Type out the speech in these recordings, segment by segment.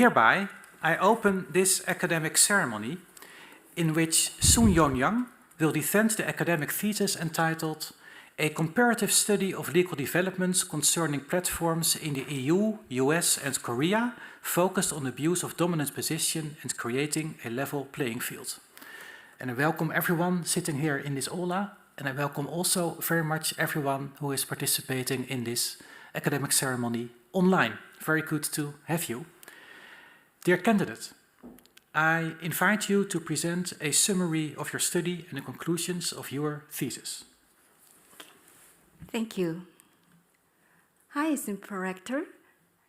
Hereby, I open this academic ceremony in which Yoon Yang will defend the academic thesis entitled A Comparative Study of Legal Developments Concerning Platforms in the EU, US and Korea focused on abuse of dominant position and creating a level playing field. And I welcome everyone sitting here in this aula, and I welcome also very much everyone who is participating in this academic ceremony online. Very good to have you. Dear candidate, I invite you to present a summary of your study and the conclusions of your thesis. Thank you. Hi, Assistant Rector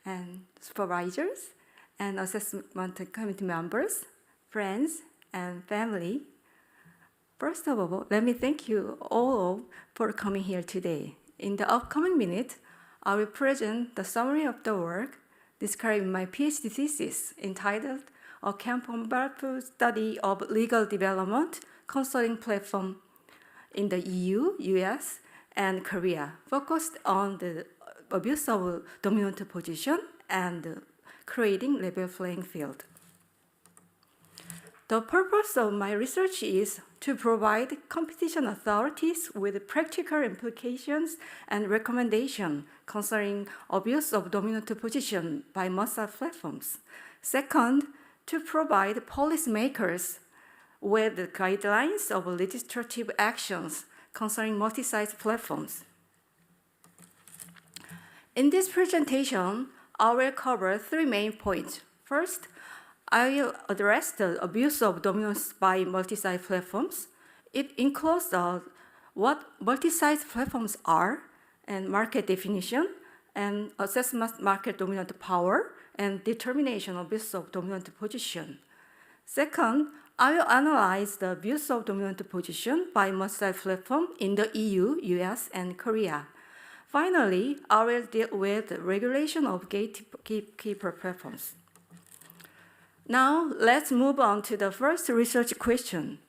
and supervisors and assessment committee members, friends and family. First of all, let me thank you all for coming here today. In the upcoming minute, I will present the summary of the work describing my PhD thesis entitled A Comparative Study of Legal Development Concerning Platform in the EU, US, and Korea, focused on the abuse of dominant position and creating level playing field. The purpose of my research is to provide competition authorities with practical implications and recommendations concerning abuse of dominant position by multi-site platforms. Second, to provide policymakers with the guidelines of legislative actions concerning multi-site platforms. In this presentation, I will cover three main points. First, I will address the abuse of dominance by multi-site platforms. It includes what multi-site platforms are, and market definition, and assessment market dominant power, and determination of abuse of dominant position. Second, I will analyze the abuse of dominant position by multi-site platform in the EU, US, and Korea. Finally, I will deal with the regulation of gatekeeper platforms. Now, let's move on to the first research question.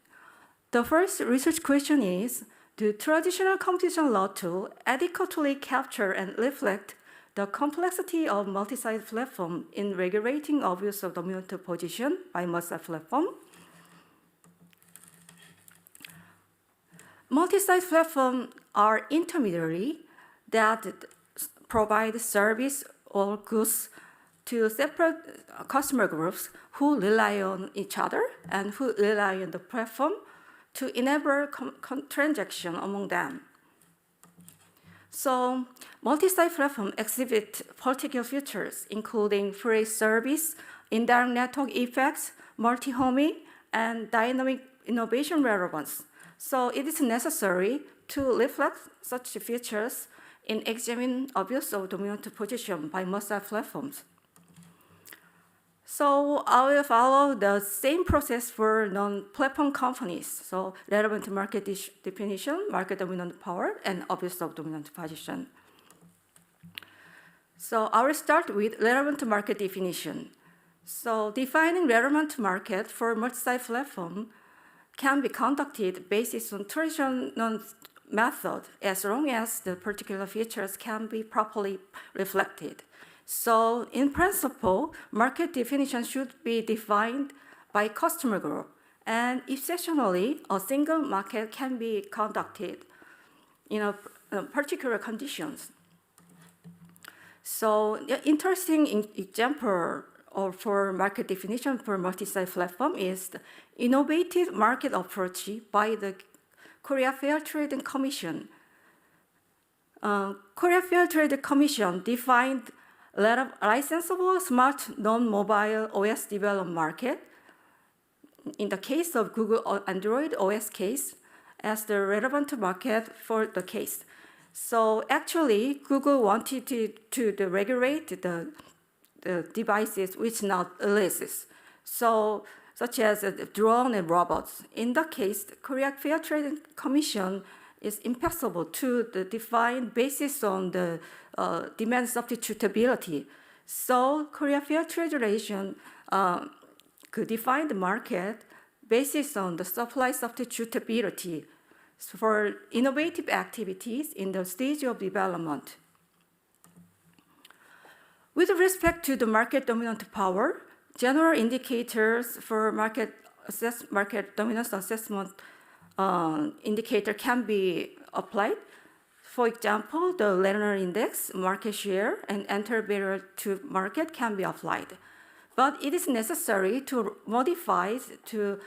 The first research question is, do traditional competition law tools adequately capture and reflect the complexity of multi-site platform in regulating abuse of dominant position by multi-site platform? Multi-site platforms are intermediary that provide service or goods to separate customer groups who rely on each other and who rely on the platform to enable transaction among them. So, multi-site platforms exhibit particular features, including free service, indirect network effects, multi-homing, and dynamic innovation relevance. So, it is necessary to reflect such features in examining abuse of dominant position by multi-site platforms. So I will follow the same process for non-platform companies. So relevant market definition, market dominant power, and abuse of dominant position. So I will start with relevant market definition. So defining relevant market for multi-site platform can be conducted based on traditional method as long as the particular features can be properly reflected. So in principle, market definition should be defined by customer group, and exceptionally, a single market can be conducted in particular conditions. So the interesting example for market definition for multi-site platform is the innovative market approach by the Korea Fair Trade Commission. Korea Fair Trade Commission defined licensable smart non-mobile OS development market in the case of Google Android OS case as the relevant market for the case. So actually, Google wanted to regulate the devices which not releases, so such as drone and robots. In that case, the Korea Fair Trade Commission is impossible to define based on the demand substitutability. So Korea Fair Trade Regulation could define the market based on the supply substitutability for innovative activities in the stage of development. With respect to the market dominant power, general indicators for market dominance assessment indicator can be applied. For example, the Lerner index, market share, and entry barrier to market can be applied. But it is necessary to modify to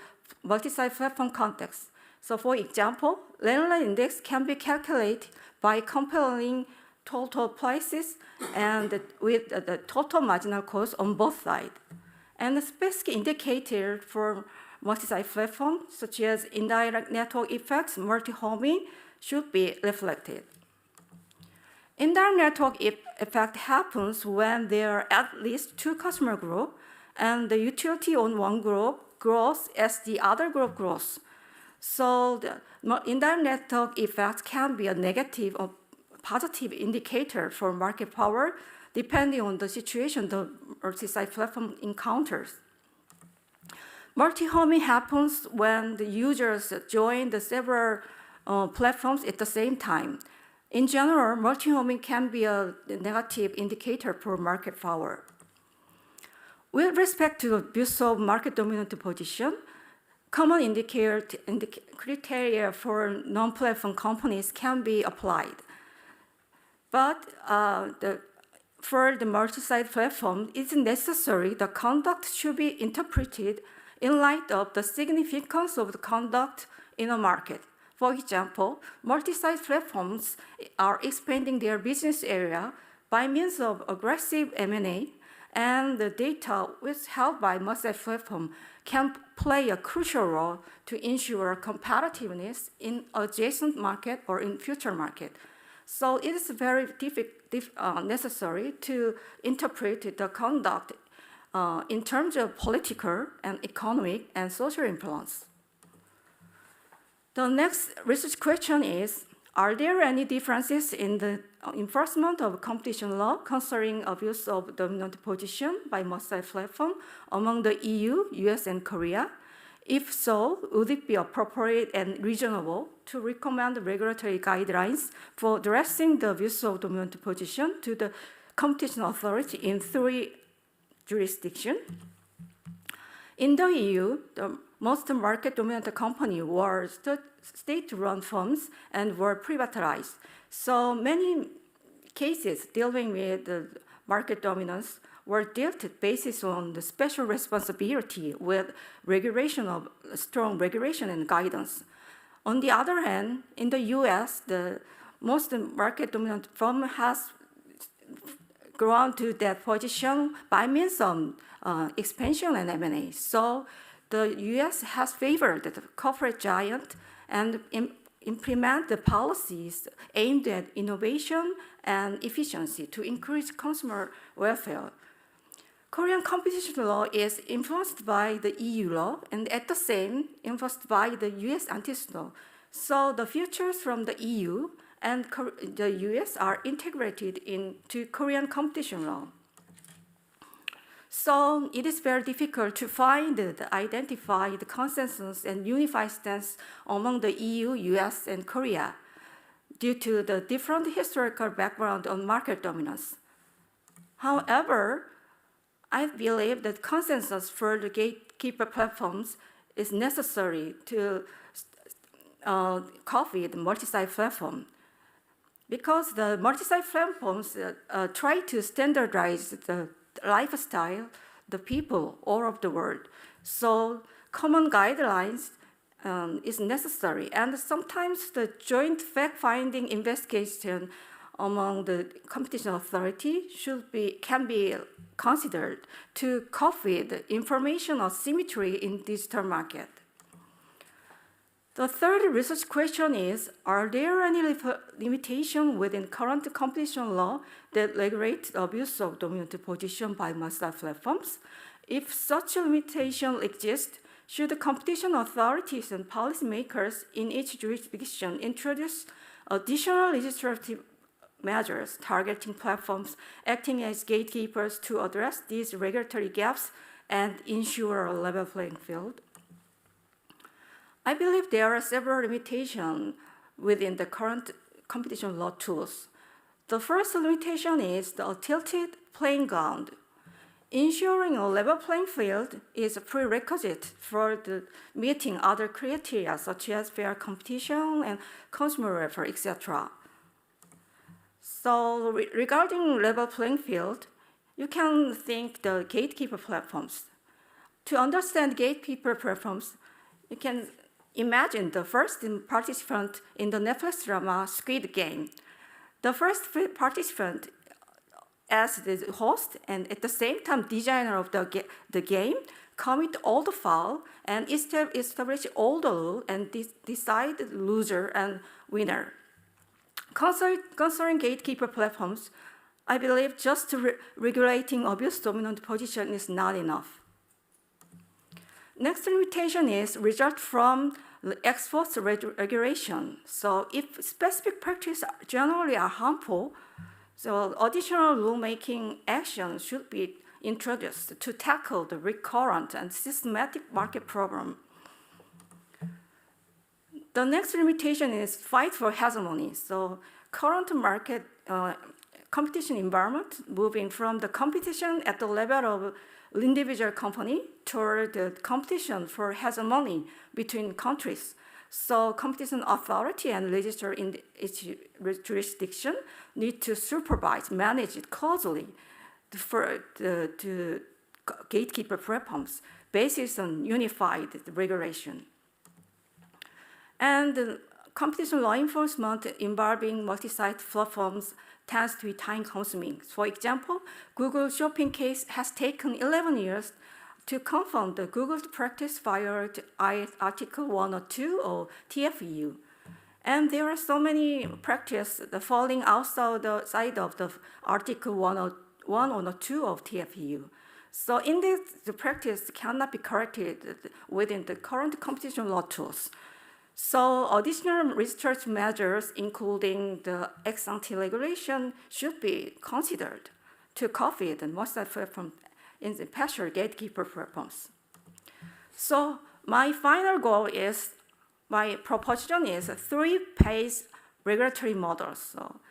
multi-site platform context. So for example, Lerner index can be calculated by comparing total prices and with the total marginal cost on both sides. And the specific indicator for multi-site platform, such as indirect network effects, multi-homing, should be reflected. Indirect network effect happens when there are at least two customer groups, and the utility on one group grows as the other group grows. So the indirect network effect can be a negative or positive indicator for market power, depending on the situation the multi-site platform encounters. Multi-homing happens when the users join the several platforms at the same time. In general, multi-homing can be a negative indicator for market power. With respect to the abuse of market dominant position, common criteria for non-platform companies can be applied. But for the multi-site platform, it's necessary the conduct should be interpreted in light of the significance of the conduct in a market. For example, multi-site platforms are expanding their business area by means of aggressive M&A, and the data withheld by multi-site platform can play a crucial role to ensure competitiveness in adjacent market or in future market. So it is very necessary to interpret the conduct in terms of political and economic and social influence. The next research question is, are there any differences in the enforcement of competition law concerning abuse of dominant position by multi-site platform among the EU, US, and Korea? If so, would it be appropriate and reasonable to recommend regulatory guidelines for addressing the abuse of dominant position to the competition authority in 3 jurisdictions? In the EU, the most market dominant companies were state-run firms and were privatized. So many cases dealing with the market dominance were dealt based on the special responsibility with strong regulation and guidance. On the other hand, in the US, the most market dominant firm has grown to that position by means of expansion and M&A. So the US has favored the corporate giant and implement the policies aimed at innovation and efficiency to increase consumer welfare. Korean competition law is influenced by the EU law and at the same influenced by the US antitrust law. So the features from the EU and the US are integrated into Korean competition law. So it is very difficult to identify the consensus and unified stance among the EU, US, and Korea due to the different historical background on market dominance. However, I believe that consensus for the gatekeeper platforms is necessary to copy the multi-site platform, because the multi-site platforms try to standardize the lifestyle, the people all over the world. So common guidelines is necessary, and sometimes the joint fact-finding investigation among the competition authority can be considered to copy the information asymmetry in digital market. The third research question is, are there any limitations within current competition law that regulate the abuse of dominant position by multi-site platforms? If such a limitation exists, should the competition authorities and policymakers in each jurisdiction introduce additional legislative measures targeting platforms acting as gatekeepers to address these regulatory gaps and ensure a level playing field? I believe there are several limitations within the current competition law tools. The first limitation is the tilted playing ground. Ensuring a level playing field is a prerequisite for meeting other criteria such as fair competition and consumer welfare, etc. So regarding level playing field, you can think the gatekeeper platforms. To understand gatekeeper platforms, you can imagine the first participant in the Netflix drama Squid Game. The first participant as the host and at the same time designer of the game commit all the foul and establish all the rule and decide loser and winner. Concerning gatekeeper platforms, I believe just regulating abuse dominant position is not enough. Next limitation is result from ex post regulation. So if specific practices generally are harmful, so additional rulemaking action should be introduced to tackle the recurrent and systematic market problem. The next limitation is fight for hegemony. So current market competition environment moving from the competition at the level of individual company toward the competition for hegemony between countries. So competition authority and legislature in its jurisdiction need to supervise, manage it closely to gatekeeper platforms based on unified regulation. And competition law enforcement involving multi-site platforms tends to be time-consuming. For example, Google shopping case has taken 11 years to confirm the Google's practice violated Article 102 of TFEU. And there are so many practices falling outside the side of the Article 101 or 2 of TFEU. So in this, the practice cannot be corrected within the current competition law tools. So additional research measures, including the ex-ante regulation, should be considered to copy the multi-site platform in the partial gatekeeper platforms. So my final goal is, my proposition is a three-phase regulatory model. So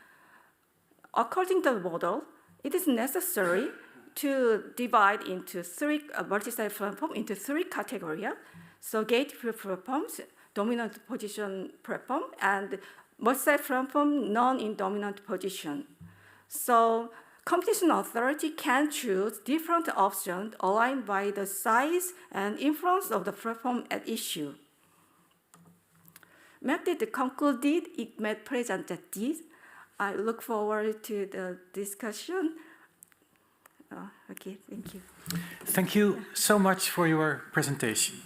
according to the model, it is necessary to divide into multi-site platform into three categories. So gatekeeper platforms, dominant position platform, and multi-site platform non-dominant position. So competition authority can choose different options aligned by the size and influence of the platform at issue. Met concluded, ik met presentatie. I look forward to the discussion. Okay, thank you. Thank you so much for your presentation.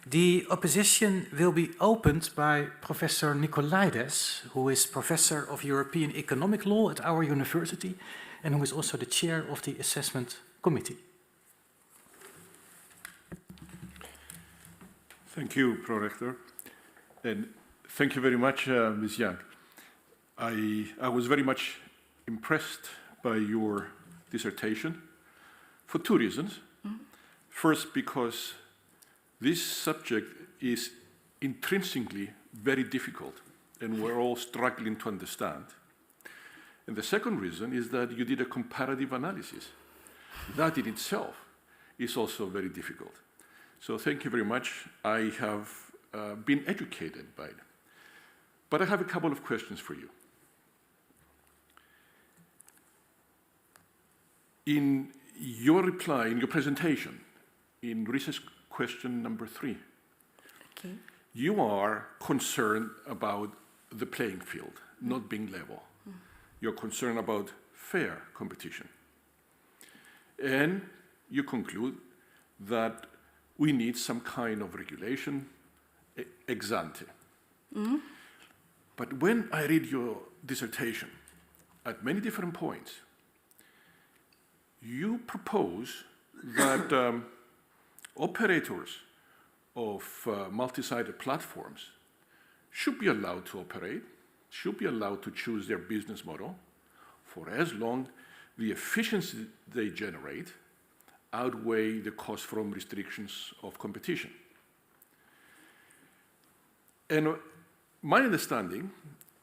The opposition will be opened by Professor Nicolaides, who is Professor of European Economic Law at our university and who is also the chair of the assessment committee. Thank you, Prorector. And thank you very much, Ms. Young. I was very much impressed by your dissertation for two reasons. First, because this subject is intrinsically very difficult, and we're all struggling to understand. And the second reason is that you did a comparative analysis. That in itself is also very difficult. So thank you very much. I have been educated by it. But I have a couple of questions for you. In your reply, in your presentation, in research question number 3, Okay. you are concerned about the playing field not being level. You're concerned about fair competition. And you conclude that we need some kind of regulation ex ante. But when I read your dissertation, at many different points, you propose that operators of multi-sided platforms should be allowed to operate, should be allowed to choose their business model for as long the efficiency they generate outweigh the cost from restrictions of competition. And my understanding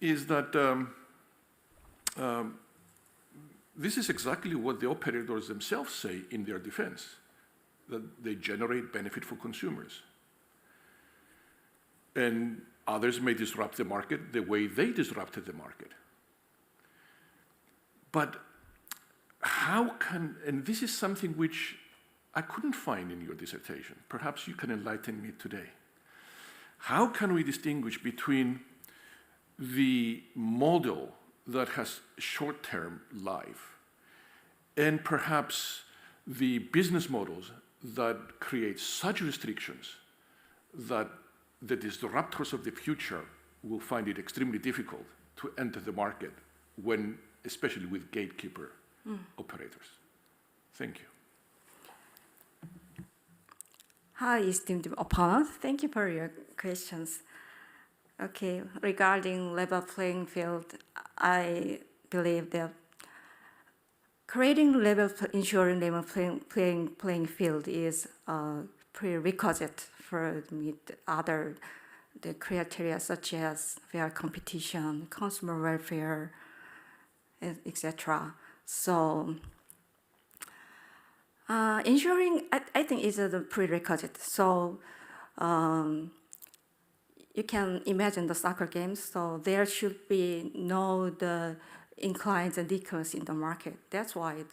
is that this is exactly what the operators themselves say in their defense, that they generate benefit for consumers. And others may disrupt the market the way they disrupted the market. But how can, and this is something which I couldn't find in your dissertation, perhaps you can enlighten me today. How can we distinguish between the model that has short-term life and perhaps the business models that create such restrictions that the disruptors of the future will find it extremely difficult to enter the market when, especially with gatekeeper operators? Thank you. Hi, esteemed opponent. Thank you for your questions. Okay, regarding level playing field, I believe that ensuring level playing field is a prerequisite for meet the criteria such as fair competition, consumer welfare, etc. So ensuring, I think, is a prerequisite. So you can imagine the soccer games. So there should be no the inclines and declines in the market. That's why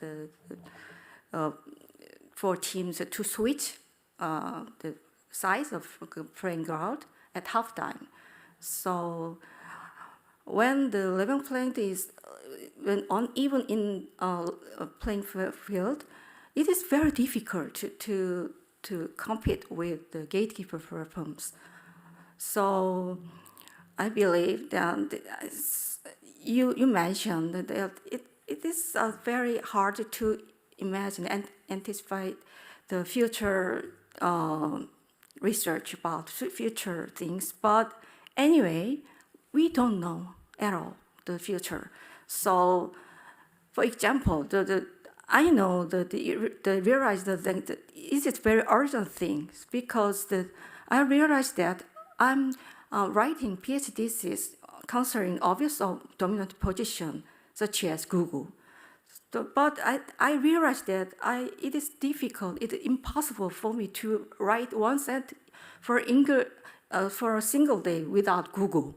for teams to switch the size of playing ground at halftime. So when the level playing is even in a playing field, it is very difficult to compete with the gatekeeper firms. So I believe that you mentioned that it is very hard to imagine and anticipate the future research about future things. But anyway, we don't know at all the future. So, for example, I know that the realize that it is very urgent things because I realized that I'm writing PhD thesis concerning obvious dominant position such as Google. But I realized that it is difficult, it is impossible for me to write one sentence for a single day without Google.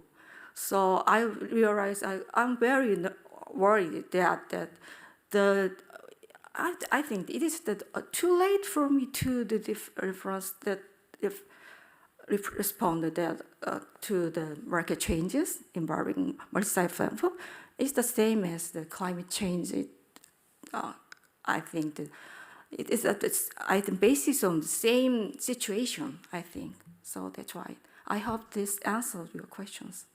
So I realized I'm very worried that I think it is too late for me to the reference that if respond that to the market changes involving multi-site platform. It's the same as the climate change. I think that it is I think basis on the same situation. I think so. That's why I hope this answers your questions.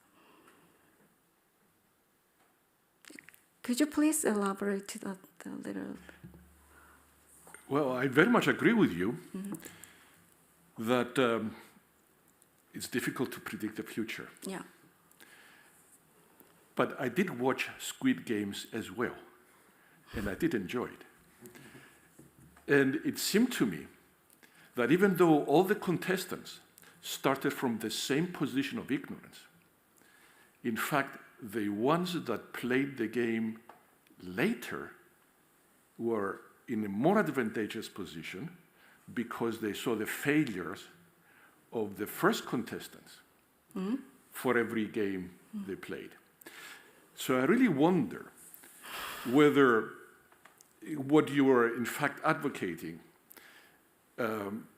Could you please elaborate a little? Well, I very much agree with you that it's difficult to predict the future. Yeah. But I did watch Squid Games as well, and I did enjoy it. And it seemed to me that even though all the contestants started from the same position of ignorance, in fact, the ones that played the game later were in a more advantageous position because they saw the failures of the first contestants for every game they played. So I really wonder whether what you are in fact advocating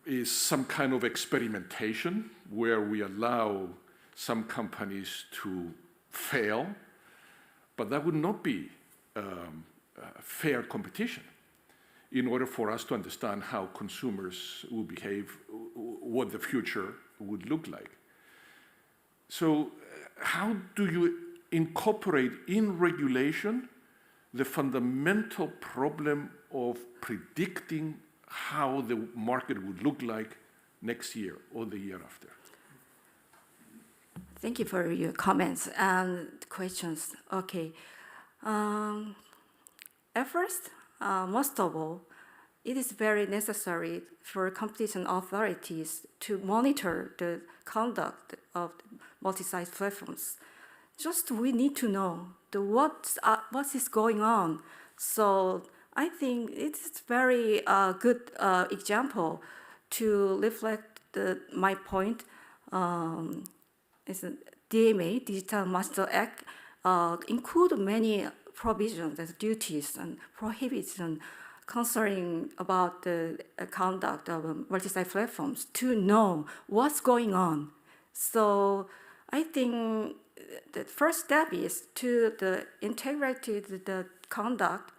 is some kind of experimentation where we allow some companies to fail, but that would not be fair competition in order for us to understand how consumers will behave, what the future would look like. So how do you incorporate in regulation the fundamental problem of predicting how the market would look like next year or the year after? Thank you for your comments and questions. Okay. At first, most of all, it is very necessary for competition authorities to monitor the conduct of multi-site platforms. Just we need to know what is going on So I think it's very good example to reflect my point. Is a DMA, Digital Master Act, include many provisions and duties and prohibitions concerning about the conduct of multi-site platforms to know what's going on. So I think the first step is to integrate the conduct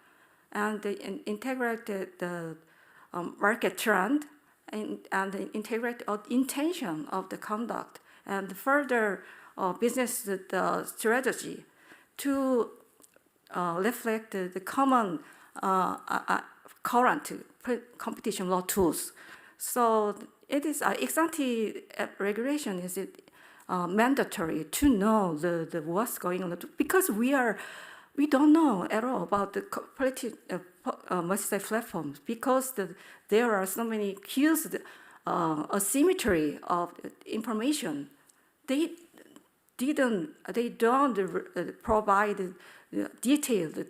and integrate the market trend and integrate the intention of the conduct and further business strategy to reflect the common current competition law tools. So it is ex-ante regulation is mandatory to know the what's going on because we don't know at all about the multi-site platforms because there are so many cues asymmetry of information. They don't provide detailed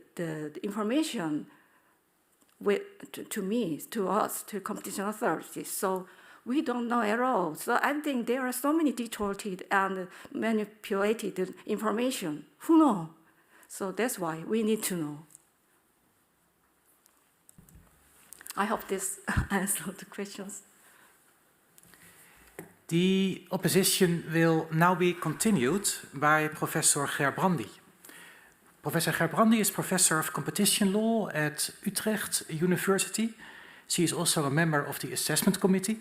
information to me, to us, to competition authorities. So we don't know at all. So I think there are so many distorted and manipulated information. Who knows? So that's why we need to know. I hope this answered the questions. The opposition will now be continued by Professor Gerbrandy. Professor Gerbrandy is Professor of Competition Law at Utrecht University. She is also a member of the Assessment Committee,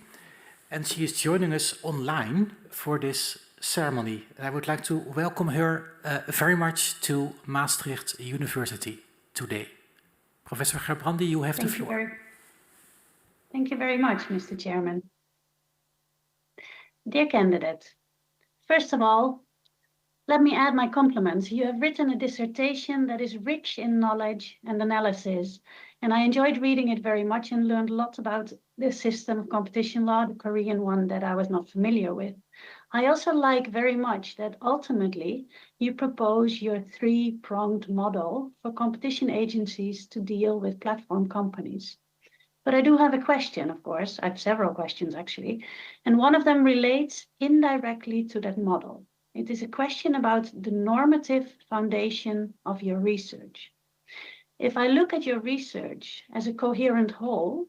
and she is joining us online for this ceremony. And I would like to welcome her very much to Maastricht University today. Professor Gerbrandy, you have the floor. Thank you very much, Mr. Chairman. Dear candidate, first of all, let me add my compliments. You have written a dissertation that is rich in knowledge and analysis, and I enjoyed reading it very much and learned a lot about the system of competition law, the Korean one that I was not familiar with. I also like very much that ultimately you propose your three-pronged model for competition agencies to deal with platform companies. But I do have a question, of course. I have several questions, actually. And one of them relates indirectly to that model. It is a question about the normative foundation of your research. If I look at your research as a coherent whole,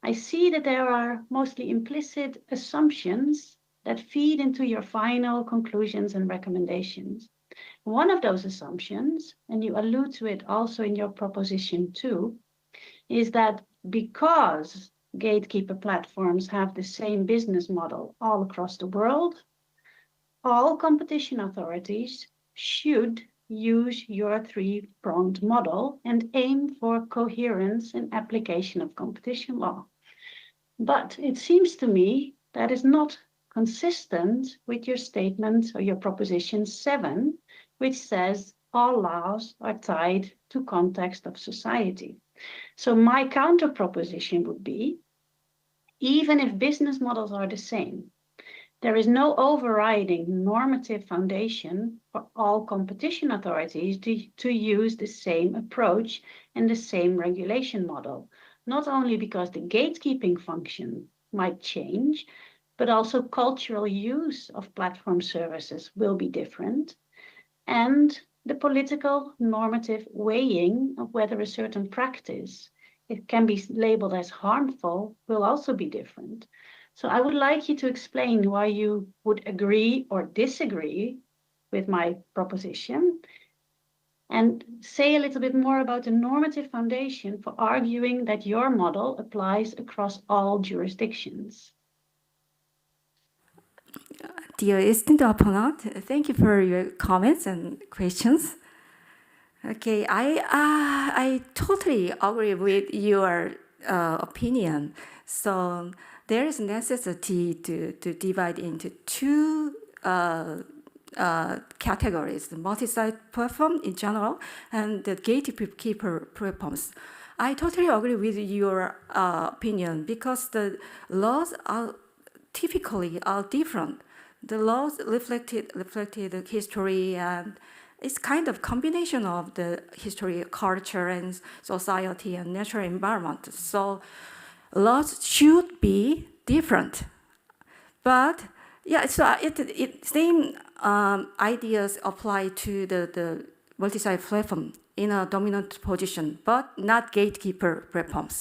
I see that there are mostly implicit assumptions that feed into your final conclusions and recommendations. One of those assumptions, and you allude to it also in your proposition 2, is that because gatekeeper platforms have the same business model all across the world, all competition authorities should use your three-pronged model and aim for coherence and application of competition law. But it seems to me that is not consistent with your statement or your proposition 7, which says all laws are tied to context of society. So my counter proposition would be, even if business models are the same, there is no overriding normative foundation for all competition authorities to use the same approach and the same regulation model, not only because the gatekeeping function might change, but also cultural use of platform services will be different, and the political normative weighing of whether a certain practice it can be labeled as harmful will also be different. So I would like you to explain why you would agree or disagree with my proposition and say a little bit more about the normative foundation for arguing that your model applies across all jurisdictions. Dear esteemed opponent, thank you for your comments and questions. Okay, I totally agree with your opinion. So there is necessity to divide into two categories: the multi-site platform in general and the gatekeeper platforms. I totally agree with your opinion because the laws are typically different. The laws reflected the history and it's kind of combination of the history, culture, and society and natural environment. So laws should be different. But yeah, so same ideas apply to the multi-site platform in a dominant position, but not gatekeeper platforms.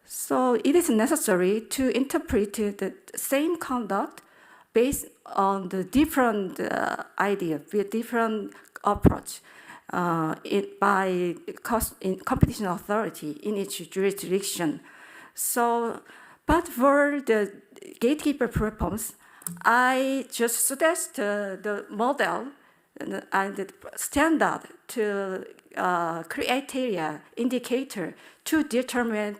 So it is necessary to interpret the same conduct based on the different idea, with different approach by competition authority in each jurisdiction. So, but for the gatekeeper platforms, I just suggest the model and the standard to criteria indicator to determine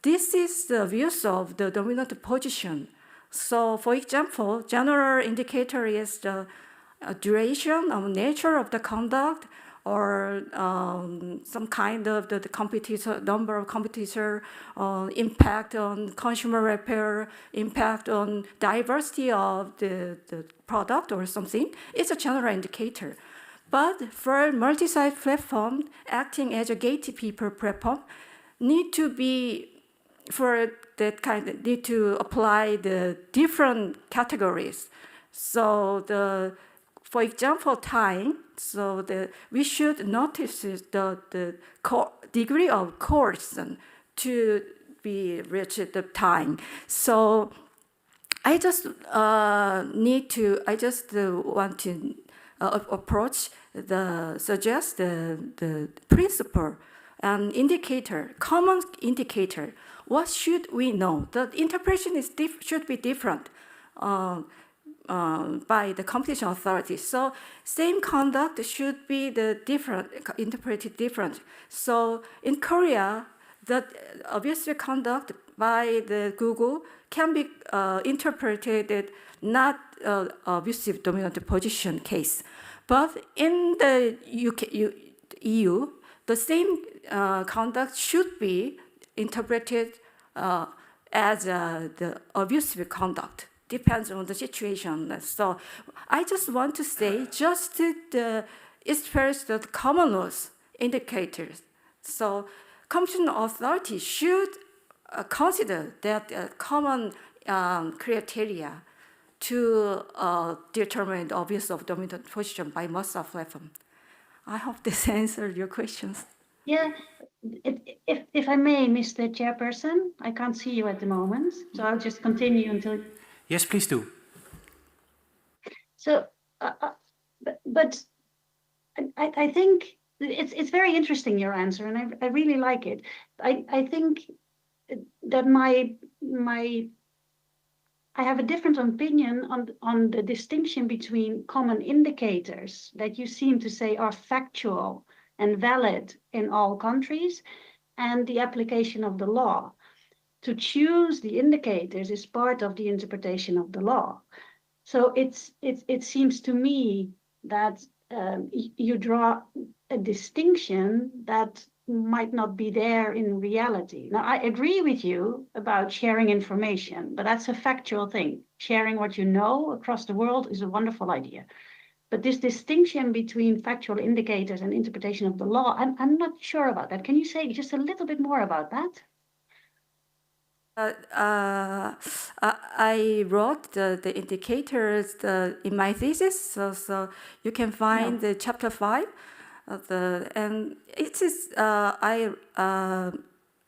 this is the views of the dominant position. So, for example, general indicator is the duration or nature of the conduct, or some kind of the competitor, number of competitor, impact on consumer welfare, impact on diversity of the product or something. It's a general indicator. But for multi-site platform acting as a gatekeeper platform, need to be for that kind of need to apply the different categories. So for example, time. So we should notice the degree of coercion to be reached the time. So I just want to approach suggest the principle and indicator, common indicator. What should we know? The interpretation should be different by the competition authority. So same conduct should be interpreted different. So in Korea, the abusive conduct by the Google can be interpreted not abusive dominant position case. But in the EU, the same conduct should be interpreted as the abusive conduct. Depends on the situation. So I just want to say, it's first the common laws indicators. So competition authority should consider that common criteria to determine the abuse of dominant position by multi-site platform. I hope this answered your questions. Yeah, if I may, Mr. Chairperson, I can't see you at the moment, so I'll just continue until. Yes, please do. So, but I think it's very interesting, your answer, and I really like it. I think that I have a different opinion on the distinction between common indicators that you seem to say are factual and valid in all countries, and the application of the law. To choose the indicators is part of the interpretation of the law. So it seems to me that you draw a distinction that might not be there in reality. Now, I agree with you about sharing information, but that's a factual thing. Sharing what you know across the world is a wonderful idea. But this distinction between factual indicators and interpretation of the law, I'm not sure about that. Can you say just a little bit more about that? I wrote the indicators in my thesis, so you can find the chapter 5. And it is I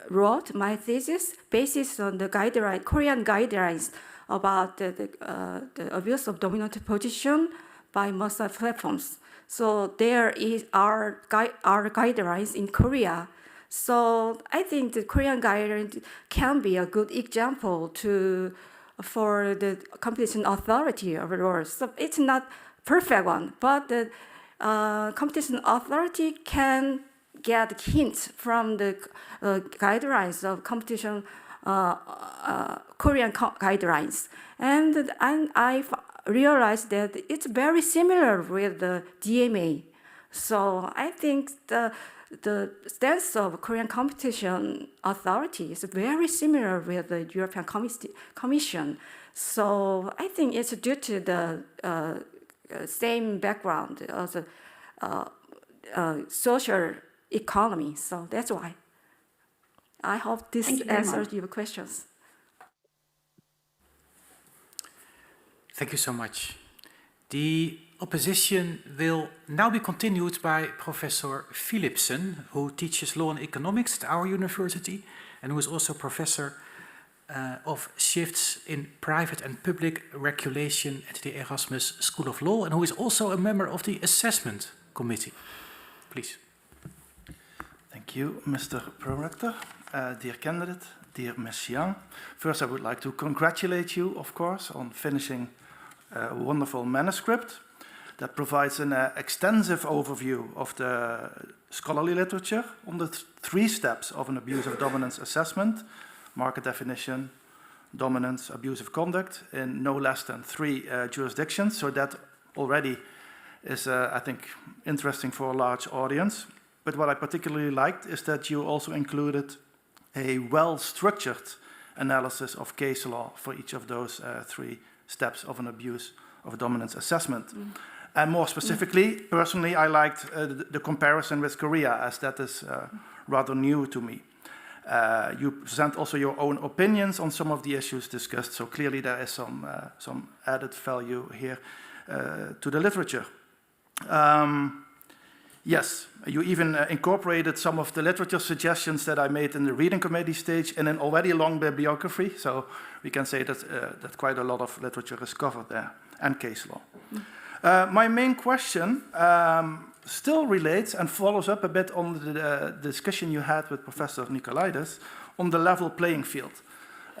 wrote my thesis based on the Korean guidelines about the abuse of dominant position by multi-site platforms. So there are guidelines in Korea. So I think the Korean guidelines can be a good example for the competition authority overall. So it's not perfect one, but the competition authority can get hints from the guidelines of competition Korean guidelines, and I realized that it's very similar with the DMA. So I think the stance of Korean Competition Authority is very similar with the European Commission. So I think it's due to the same background, also social economy. So that's why. I hope this Thank you very answers much. your questions. Thank you so much. The opposition will now be continued by Professor Philipsen, who teaches law and economics at our university and who is also professor of shifts in private and public regulation at the Erasmus School of Law, and who is also a member of the assessment committee. Please. Thank you, Mr. Prorector. Dear candidate, dear Ms. Young, first I would like to congratulate you, of course, on finishing a wonderful manuscript that provides an extensive overview of the scholarly literature on the three steps of an abuse of dominance assessment: market definition, dominance, abusive conduct, in no less than 3 jurisdictions. So that already is, I think, interesting for a large audience. But what I particularly liked is that you also included a well-structured analysis of case law for each of those 3 steps of an abuse of dominance assessment. And more specifically, personally, I liked the comparison with Korea, as that is rather new to me. You present also your own opinions on some of the issues discussed, so clearly there is some added value here to the literature. Yes, you even incorporated some of the literature suggestions that I made in the reading committee stage in an already long bibliography, so we can say that, that quite a lot of literature is covered there, and case law. My main question still relates and follows up a bit on the discussion you had with Professor Nicolaides on the level playing field.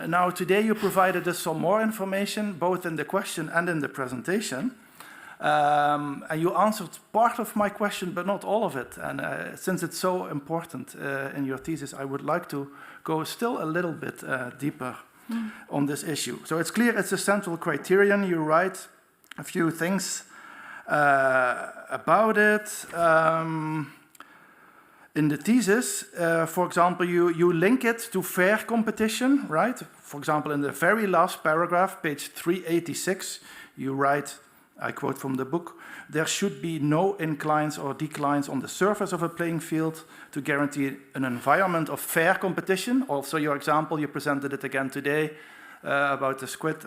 Now, today you provided us some more information, both in the question and in the presentation. And you answered part of my question, but not all of it. And since it's so important in your thesis, I would like to go still a little bit deeper on this issue. So it's clear it's a central criterion. You write a few things about it. In the thesis, for example, you link it to fair competition, right? For example, in the very last paragraph, page 386, you write, I quote from the book, "There should be no inclines or declines on the surface of a playing field to guarantee an environment of fair competition." Also, your example, you presented it again today about the squid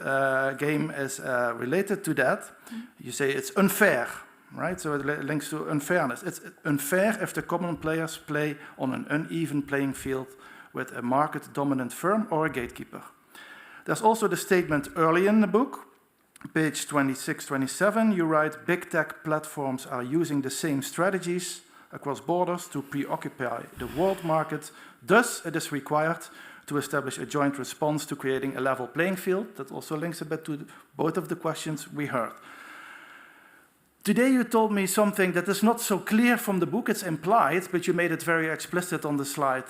game is related to that. You say it's unfair, right? So it links to unfairness. It's unfair if the common players play on an uneven playing field with a market-dominant firm or a gatekeeper. There's also the statement early in the book, page 26-27, you write, "Big tech platforms are using the same strategies across borders to preoccupy the world market. Thus, it is required to establish a joint response to creating a level playing field." That also links a bit to both of the questions we heard. Today you told me something that is not so clear from the book, it's implied, but you made it very explicit on the slide.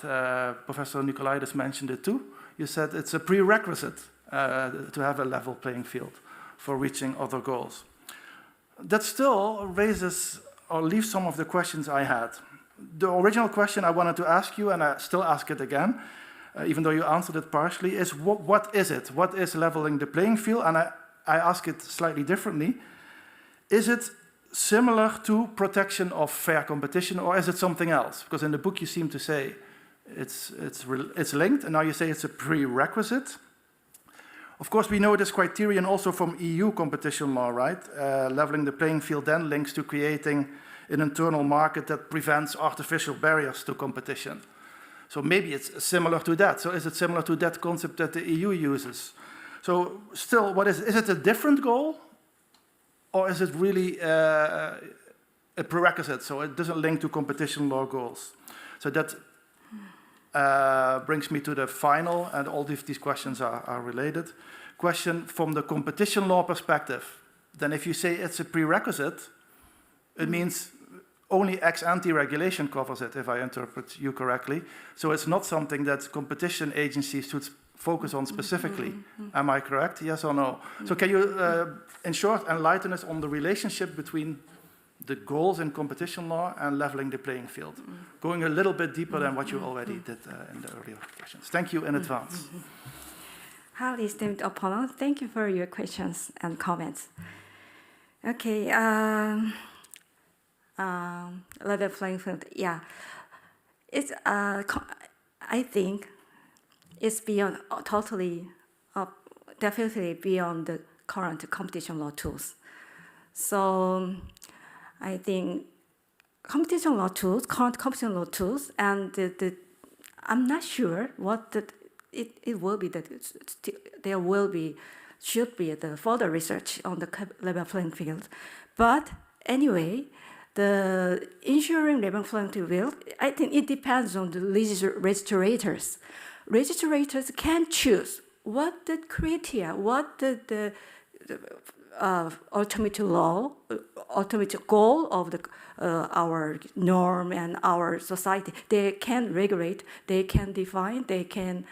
Professor Nicolaides mentioned it too. You said it's a prerequisite to have a level playing field for reaching other goals. That still raises or leaves some of the questions I had. The original question I wanted to ask you, and I still ask it again, even though you answered it partially, is what is it? What is leveling the playing field? And I ask it slightly differently. Is it similar to protection of fair competition, or is it something else? Because in the book you seem to say it's linked, and now you say it's a prerequisite. Of course, we know this criterion also from EU competition law, right? Leveling the playing field then links to creating an internal market that prevents artificial barriers to competition. So maybe it's similar to that. So is it similar to that concept that the EU uses? So still, what is it a different goal? Or is it really a prerequisite? So it doesn't link to competition law goals. So that brings me to the final, and all these questions are related. Question from the competition law perspective. Then if you say it's a prerequisite, it means only ex-ante regulation covers it, if I interpret you correctly. So it's not something that competition agencies should focus on specifically. Am I correct? Yes or no? So can you, in short, enlighten us on the relationship between the goals in competition law and leveling the playing field, going a little bit deeper than what you already did in the earlier questions. Thank you in advance. Highly esteemed opponent, thank you for your questions and comments. Okay, level playing field. Yeah, it's. I think it's beyond totally, definitely beyond the current competition law tools. So I think competition law tools, current competition law tools, and I'm not sure what it will be that there will be, should be the further research on the level playing field. But anyway, the ensuring level playing field, I think it depends on the registrators. Registrators can choose what the criteria, what the ultimate law, ultimate goal of our norm and our society. They can regulate, they can define, they can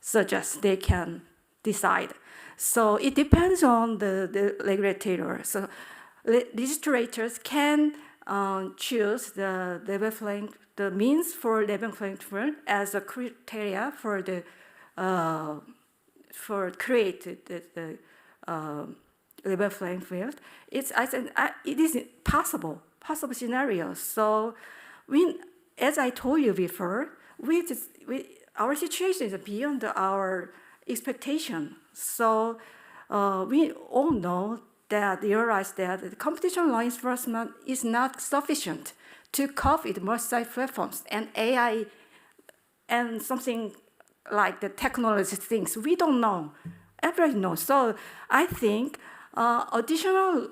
suggest, they can decide. So it depends on the regulator. So registrators can choose the level playing, the means for level playing field as a criteria for the for create the level playing field. It is possible scenarios. So as I told you before, our situation is beyond our expectation. So we all know that, realize that the competition law enforcement is not sufficient to cope with multi-site platforms and AI and something like the technology things. We don't know. Everybody knows. So I think additional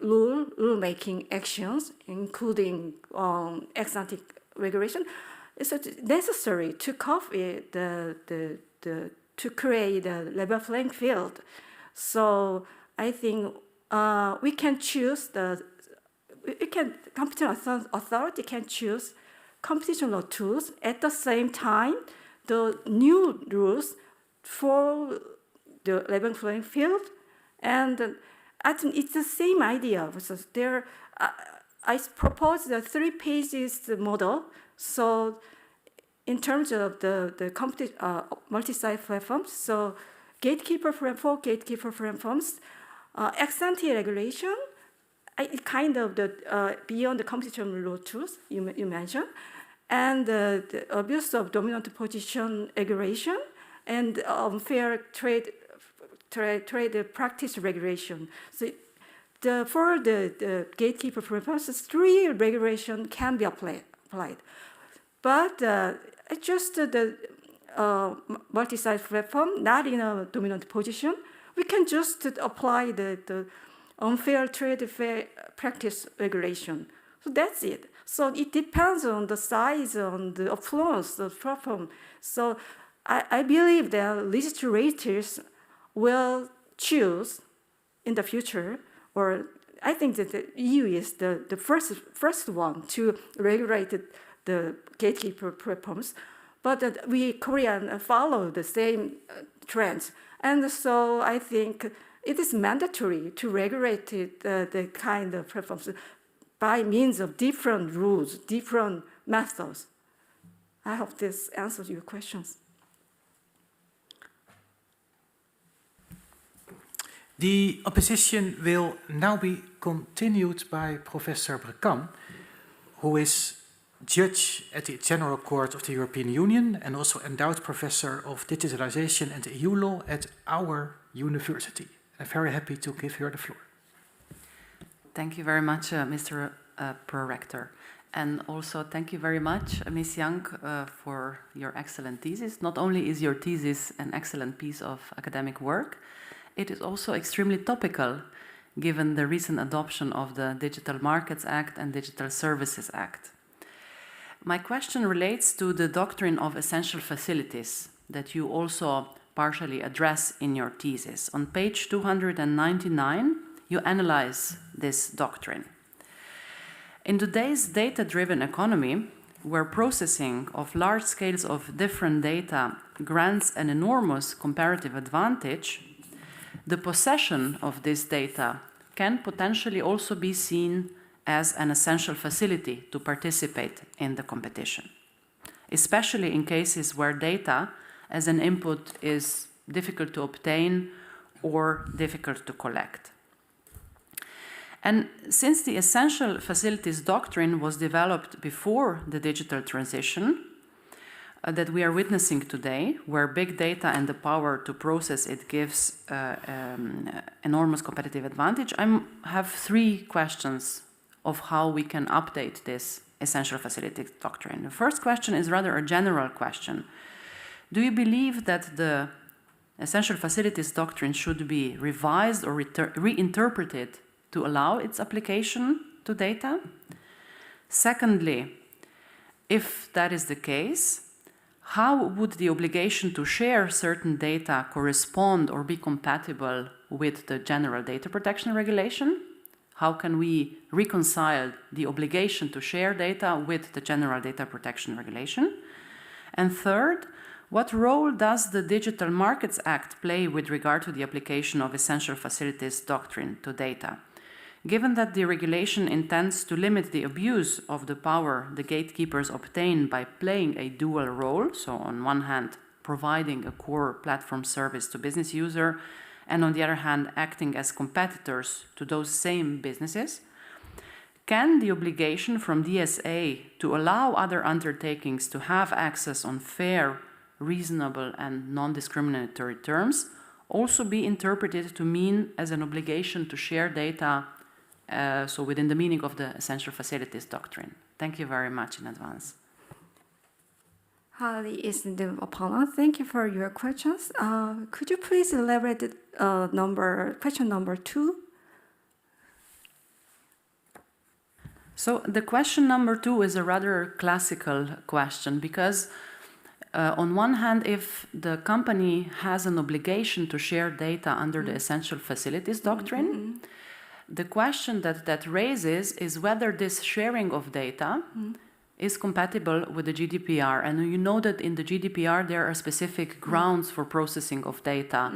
rule-making actions, including ex-ante regulation, is necessary to cope with to create a level playing field. So I think we can choose competition authority can choose competition law tools. At the same time, the new rules for the level playing field, and I think it's the same idea. So there, I propose the 3 pages model. So in terms of the multi-site platforms, so gatekeeper platforms, ex-ante regulation, kind of the beyond the competition law tools you mentioned, and the abuse of dominant position regulation, and unfair trade practice regulation. So for the gatekeeper purposes, 3 regulation can be applied. But just the multi-site platform, not in a dominant position, we can just apply the unfair trade practice regulation. So that's it. So it depends on the size, on the influence of the platform. So I believe that legislators will choose in the future, or I think that the EU is the first one to regulate the gatekeeper platforms, but we Korean follow the same trends. And so I think it is mandatory to regulate the kind of platforms by means of different rules, different methods. I hope this answers your questions. The opposition will now be continued by Professor Brekam, who is judge at the General Court of the European Union and also endowed professor of digitalization and EU law at our university. I'm very happy to give her the floor. Thank you very much, Mr. Prorector. And also thank you very much, Ms. Young, for your excellent thesis. Not only is your thesis an excellent piece of academic work, it is also extremely topical given the recent adoption of the Digital Markets Act and Digital Services Act. My question relates to the doctrine of essential facilities that you also partially address in your thesis. On page 299, you analyze this doctrine. In today's data-driven economy, where processing of large scales of different data grants an enormous comparative advantage, the possession of this data can potentially also be seen as an essential facility to participate in the competition, especially in cases where data as an input is difficult to obtain or difficult to collect. And since the essential facilities doctrine was developed before the digital transition that we are witnessing today, where big data and the power to process it gives enormous competitive advantage, I have 3 questions of how we can update this essential facilities doctrine. The first question is rather a general question. Do you believe that the essential facilities doctrine should be revised or reinterpreted to allow its application to data? Secondly, if that is the case, how would the obligation to share certain data correspond or be compatible with the General Data Protection Regulation? How can we reconcile the obligation to share data with the General Data Protection Regulation? And third, what role does the Digital Markets Act play with regard to the application of essential facilities doctrine to data? Given that the regulation intends to limit the abuse of the power the gatekeepers obtain by playing a dual role, so on one hand providing a core platform service to business user, and on the other hand acting as competitors to those same businesses, can the obligation from DSA to allow other undertakings to have access on fair, reasonable and non-discriminatory terms also be interpreted to mean as an obligation to share data, so within the meaning of the essential facilities doctrine? Thank you very much in advance. Hi, esteemed opponent. Thank you for your questions. Could you please elaborate question number 2? So the question number 2 is a rather classical question because on one hand, if the company has an obligation to share data under the essential facilities doctrine, the question that raises is whether this sharing of data is compatible with the GDPR. And you know that in the GDPR there are specific grounds for processing of data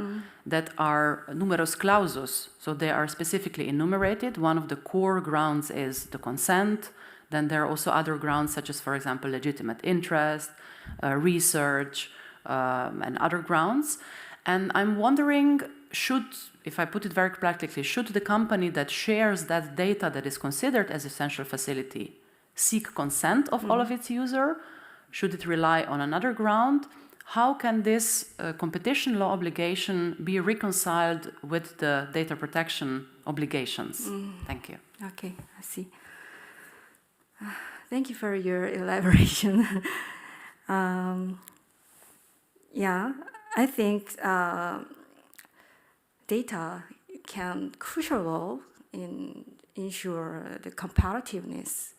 that are numerus clausus, so they are specifically enumerated. One of the core grounds is the consent. Then there are also other grounds such as, for example, legitimate interest, research, and other grounds. And I'm wondering, if I put it very practically, should the company that shares that data that is considered as essential facility seek consent of all of its users? Should it rely on another ground? How can this competition law obligation be reconciled with the data protection obligations? Thank you. Okay, I see. Thank you for your elaboration. Yeah, I think data can crucial role in ensure the competitiveness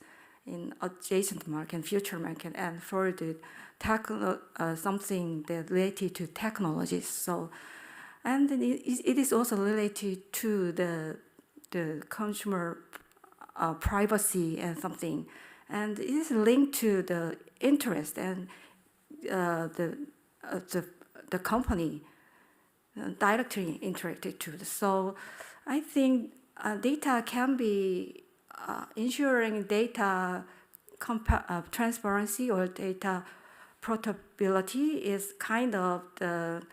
in adjacent market and future market, and for the something that related to technologies. So, and it is also related to the consumer privacy and something, and it is linked to the interest and the company directly interacted to. So I think data can be ensuring data transparency or data portability is kind of the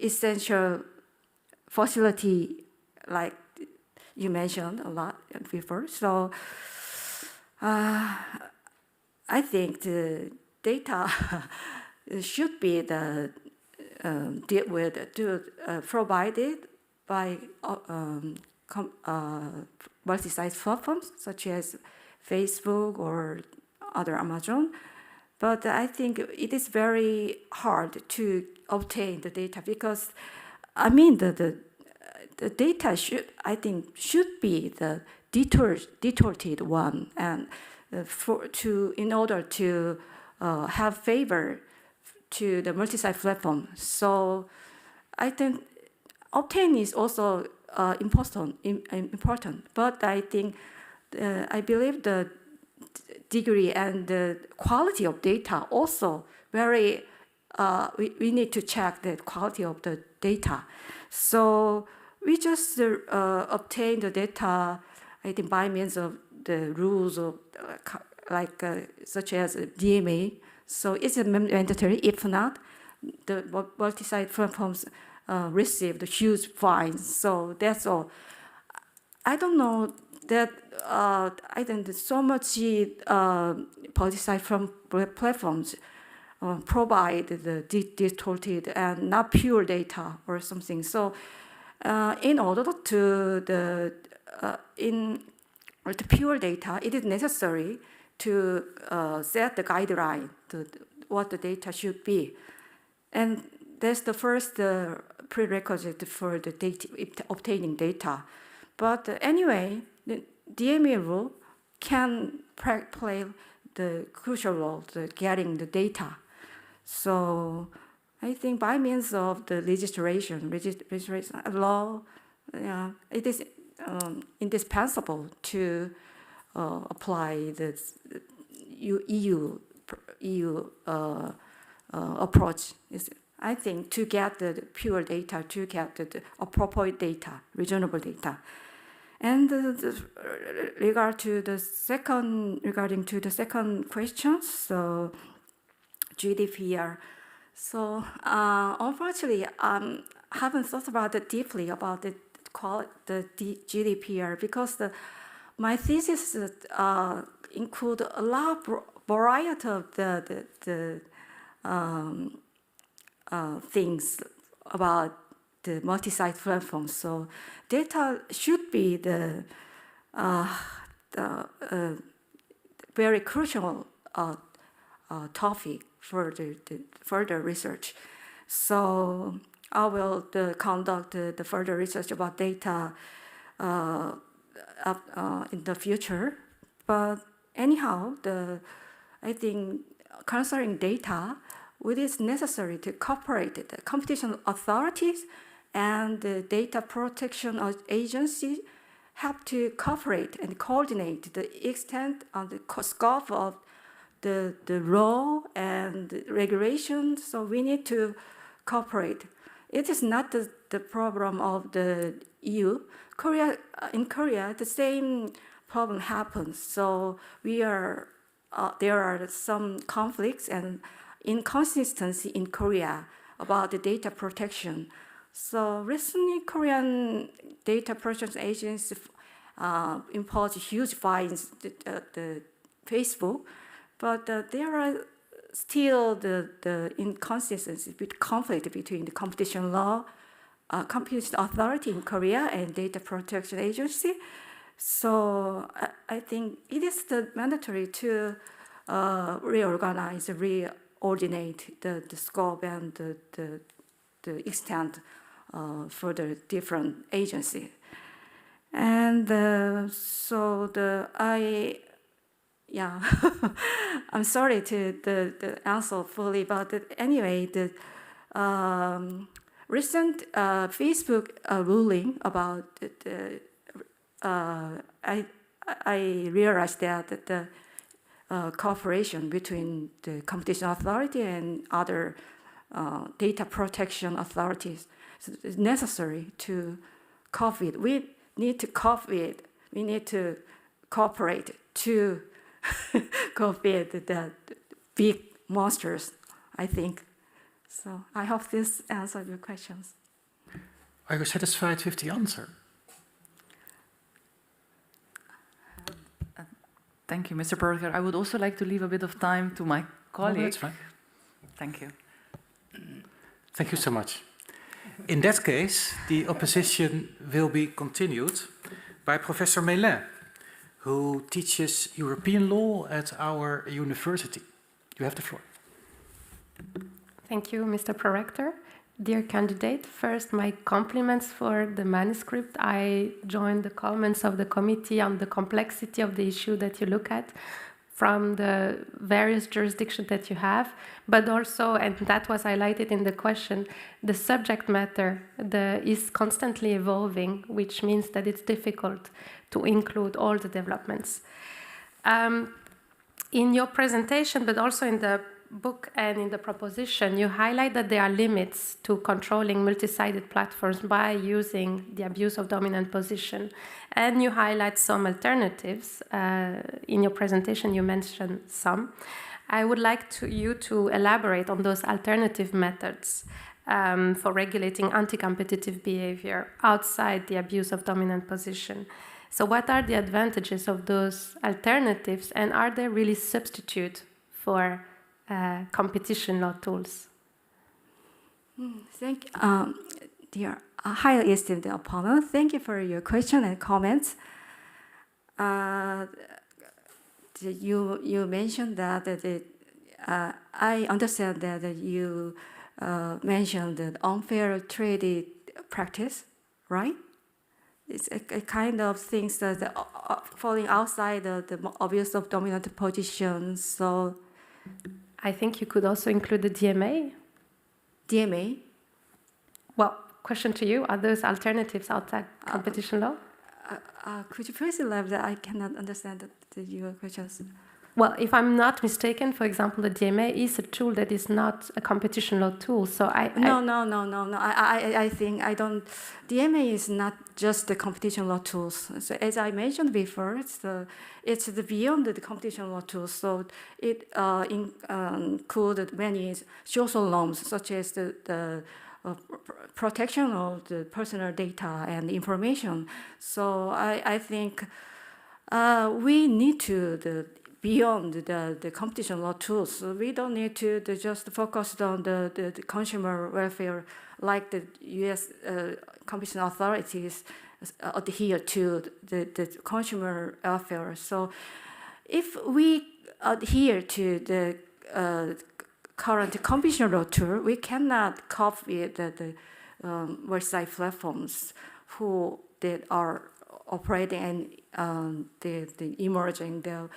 essential facility, like you mentioned a lot before. So I think the data should be provided by multi-site platforms such as Facebook or other Amazon. But I think it is very hard to obtain the data because, I mean, the data should be the distorted one, and in order to have favor to the multi-site platform. So I think obtain is also important, but I think I believe the degree and the quality of data also very. We need to check the quality of the data. So we just obtain the data, I think, by means of the rules of such as DMA. So it's mandatory. If not, the multi-site platforms receive the huge fines. So that's all. I don't know that I think that so much politicized from platforms provide the distorted and not pure data or something. So in order to the pure data, it is necessary to set the guideline to what the data should be. And that's the first prerequisite for the data, obtaining data. But anyway, the DMA rule can play the crucial role to getting the data. So I think by means of the legislation law, it is indispensable to apply the EU approach. I think to get the pure data, to get the appropriate data, reasonable data. And regarding to the second question, so GDPR. So unfortunately, I haven't thought about it deeply about the GDPR because my thesis include a lot of variety of the things about the multi-site platforms. So data should be the very crucial topic for the further research. So I will conduct the further research about data in the future. But anyhow, I think concerning data, it is necessary to cooperate the competition authorities and the data protection agency have to cooperate and coordinate the extent and the scope of the law and the regulation. So we need to cooperate. It is not the problem of the EU. In Korea, the same problem happens. So there are some conflicts and inconsistency in Korea about the data protection. So recently, Korean data protection agencies imposed huge fines to Facebook, but there are still the inconsistency, conflict between the competition law, competition authority in Korea and data protection agency. So I think it is mandatory to reorganize, reordinate the scope and the extent for the different agencies. And I'm sorry to the answer fully, but anyway, the recent Facebook ruling about I realized that the cooperation between the competition authority and other data protection authorities is necessary to cooperate. We need to cooperate. We need to cooperate to cooperate the big monsters, I think. So I hope this answered your questions. Are you satisfied with the answer? Thank you, Mr. Berger. I would also like to leave a bit of time to my colleague. Oh, that's fine. Thank you. Thank you so much. In that case, the opposition will be continued by Professor Mélin, who teaches European law at our university. You have the floor. Thank you, Mr. Prorector. Dear candidate, first my compliments for the manuscript. I joined the comments of the committee on the complexity of the issue that you look at from the various jurisdictions that you have, but also, and that was highlighted in the question, the subject matter is constantly evolving, which means that it's difficult to include all the developments. In your presentation, but also in the book and in the proposition, you highlight that there are limits to controlling multi-sided platforms by using the abuse of dominant position. And you highlight some alternatives. In your presentation, you mentioned some. I would like you to elaborate on those alternative methods for regulating anti-competitive behavior outside the abuse of dominant position. So what are the advantages of those alternatives, and are they really substitute for competition law tools? Thank you. Dear highly esteemed opponent, thank you for your question and comments. You mentioned that I understand that you mentioned the unfair trade practice, right? It's a kind of things that falling outside the abuse of dominant positions. So I think you could also include the DMA. DMA. Well, question to you: are those alternatives outside competition law? Could you please elaborate? I cannot understand your questions. Well, if I'm not mistaken, for example, the DMA is a tool that is not a competition law tool. So No. I think I don't. DMA is not just the competition law tools. So as I mentioned before, it's beyond the competition law tools. So it included many social norms, such as the protection of the personal data and information. So I think we need to beyond the competition law tools. So we don't need to just focus on the consumer welfare like the U.S. competition authorities adhere to the consumer welfare. So if we adhere to the current competition law tool, we cannot cope with the website platforms who that are operating and the emerging the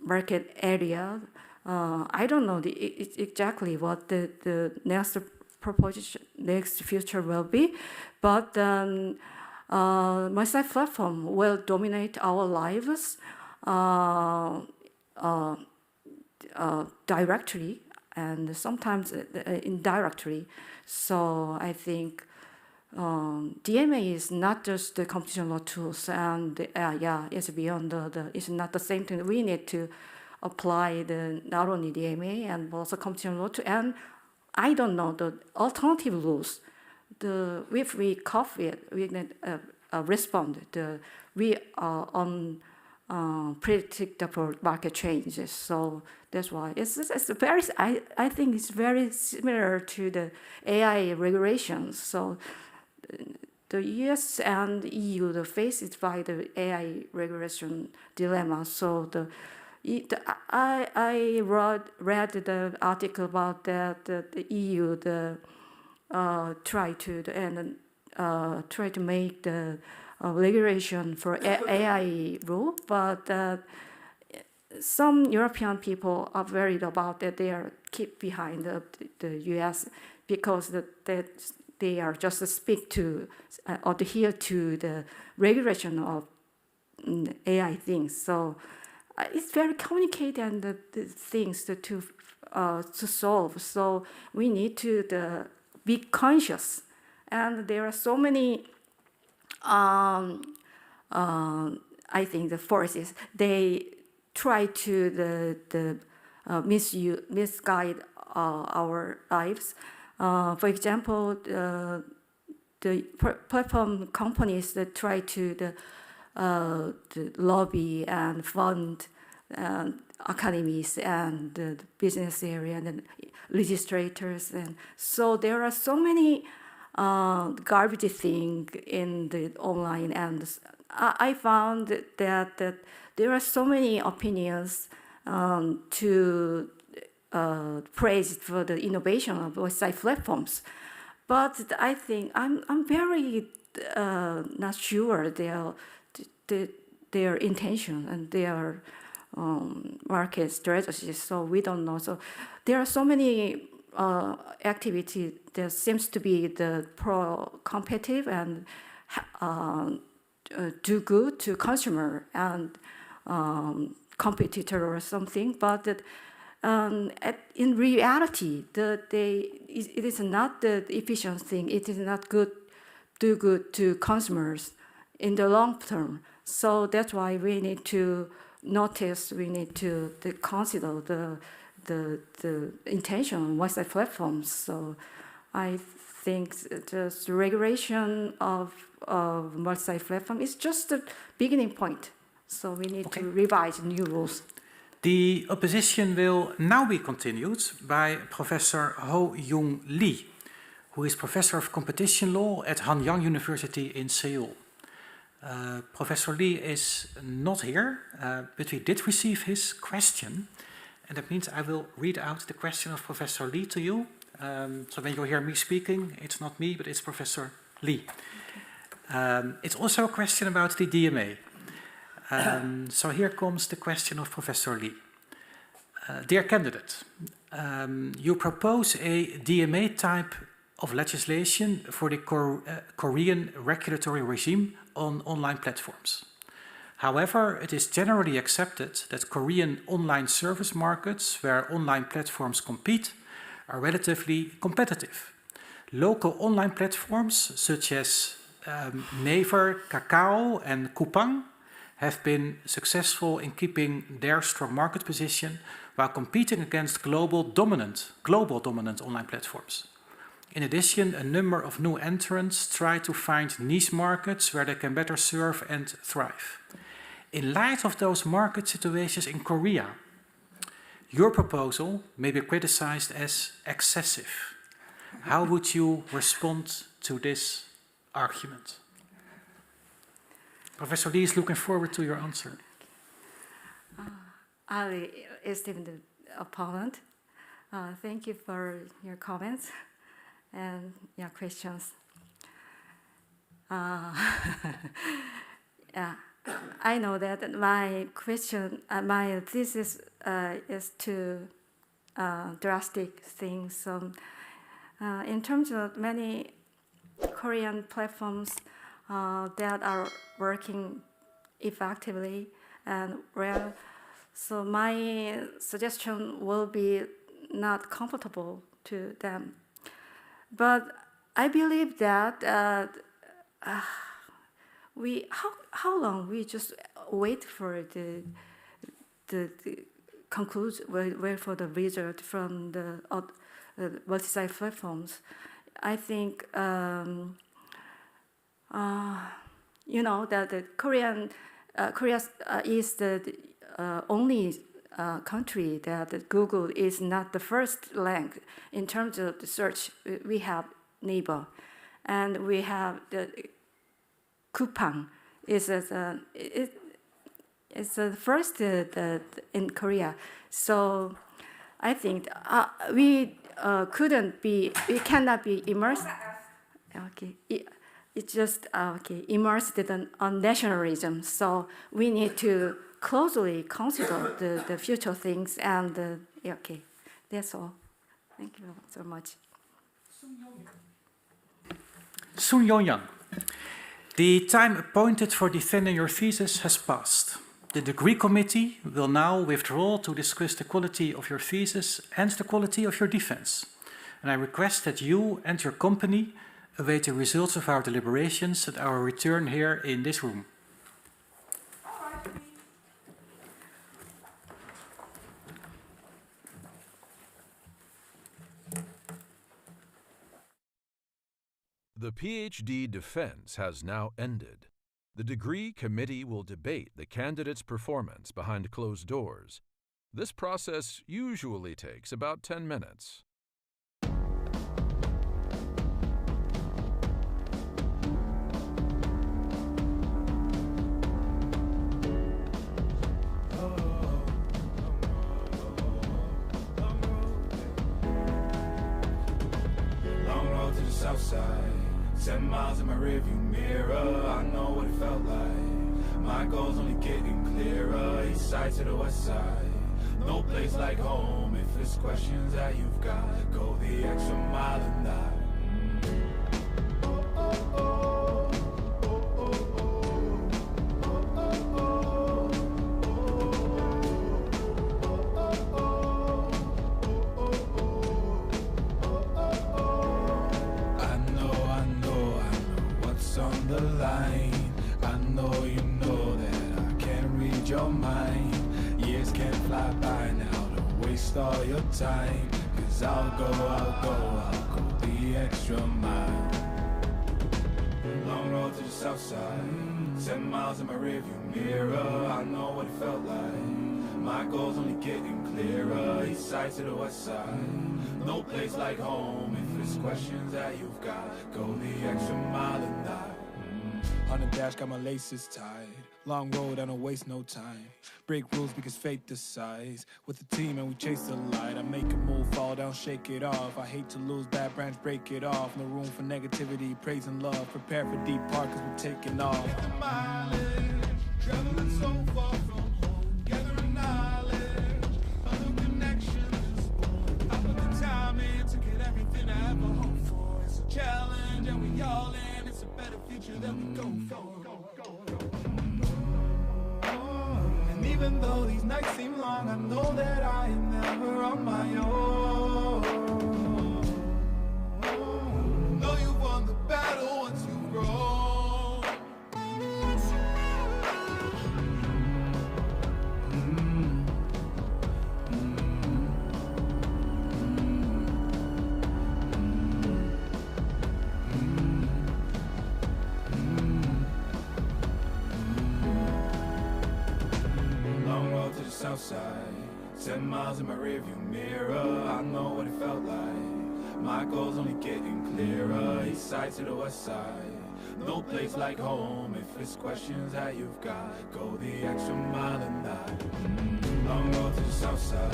market area. I don't know exactly what the next proposition, next future will be, but website platform will dominate our lives directly and sometimes indirectly. So I think DMA is not just the competition law tools, and it's beyond it's not the same thing. We need to apply not only DMA and also competition law and I don't know the alternative rules. If we copy it, we need respond. We are on predictable market changes. So that's why it's very. I think it's very similar to the AI regulations. So the US and EU are faced by the AI regulation dilemma. So I read the article about that the EU try to make the regulation for AI rule, but some European people are worried about that they are keep behind the US because they are just adhere to the regulation of AI things. So it's very complicated and the things to solve. So we need to be conscious, and there are so many. I think the forces they try to misguide our lives. For example, the platform companies that try to lobby and fund academies and the business area and the legislators, and so there are so many garbage thing in the online, and I found that there are so many opinions to praise for the innovation of website platforms, but I think I'm very not sure their intention and their market strategies. So we don't know. So there are so many activity that seems to be the pro-competitive and do good to consumer and competitor or something, but in reality, it is not the efficient thing. It is not do good to consumers in the long term. So that's why we need to notice. We need to consider the intention of website platforms. So I think the regulation of multi-site platform is just the beginning point. So we need to revise new rules. The opposition will now be continued by Professor Yoon Lee, who is Professor of Competition Law at Hanyang University in Seoul. Professor Lee is not here, but we did receive his question, and that means I will read out the question of Professor Lee to you. So when you hear me speaking, it's not me, but it's Professor Lee. It's also a question about the DMA. So here comes the question of Professor Lee. Dear candidate, you propose a DMA type of legislation for the Korean regulatory regime on online platforms. However, it is generally accepted that Korean online service markets where online platforms compete are relatively competitive. Local online platforms such as Naver, Kakao and Coupang have been successful in keeping their strong market position while competing against global dominant online platforms. In addition, a number of new entrants try to find niche markets where they can better serve and thrive. In light of those market situations in Korea, your proposal may be criticized as excessive. How would you respond to this argument? Professor Lee is looking forward to your answer. I esteem the opponent. Thank you for your comments and your questions. Yeah, I know that my question, my thesis is too drastic things. So, in terms of many Korean platforms that are working effectively and well, so my suggestion will be not comfortable to them. But I believe that how long we just wait for the conclusion, wait for the result from the multi-site platforms. I think you know that the Korea is the only country that Google is not the first rank in terms of the search. We have Naver, and we have the Coupang. Is it's the first in Korea. So I think we cannot be immersed. Okay. It's just immersed on nationalism. So we need to closely consider the future things and okay, that's all. Thank you so much. Soon Yoon, the time appointed for defending your thesis has passed. The degree committee will now withdraw to discuss the quality of your thesis and the quality of your defense. And I request that you and your company await the results of our deliberations at our return here in this room. The PhD defense has now ended. The degree committee will debate the candidate's performance behind closed doors. This process usually takes about 10 minutes. Long road to the south side. 7 miles in my rearview mirror, I know what it felt like. My goals only getting clearer, east side to the west side. No place like home, if it's questions that you've got, go the extra mile and that. On the line, I know you know that I can't read your mind. Years can't fly by now, don't waste all your time. 'Cause I'll go the extra mile. Long road to the south side, 10 miles in my rearview mirror. I know what it felt like. My goal's only getting clearer. East side to the west side, no place like home. If it's questions that you've got, go the extra mile and die. On the dash, got my laces tied. Long road, I don't waste no time. Break rules because fate decides. With the team and we chase the light. I make a move, fall down, shake it off. I hate to lose, bad branch, break it off. No room for negativity, praise and love. Prepare for deep part cause we're taking off. The mileage, traveling so far from home. Gathering knowledge, other connections. I put the time in to get everything I ever hoped for. It's a challenge and we all in. It's a better future that we go for. And even though these nights seem long, I know that I am never on my own. Know you've won the battle once you've grown. Long road to the south side, 10 miles in my rearview mirror. I know what it felt like. My goal's only getting clearer. East side to the west side, no place like home. If it's questions that you've got, go the extra mile and die. Long road to the south side,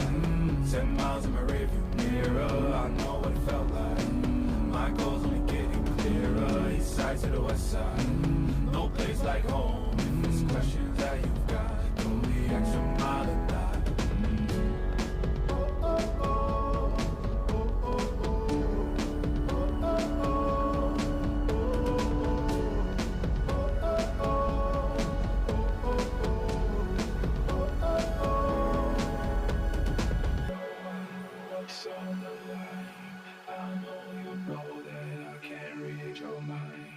10 miles in my rearview mirror. I know what it felt like. My goal's only getting clearer. East side to the west side, no place like home. If it's questions that you've got, go the extra mile and die. What's on the line? I know you know that I can't read your mind.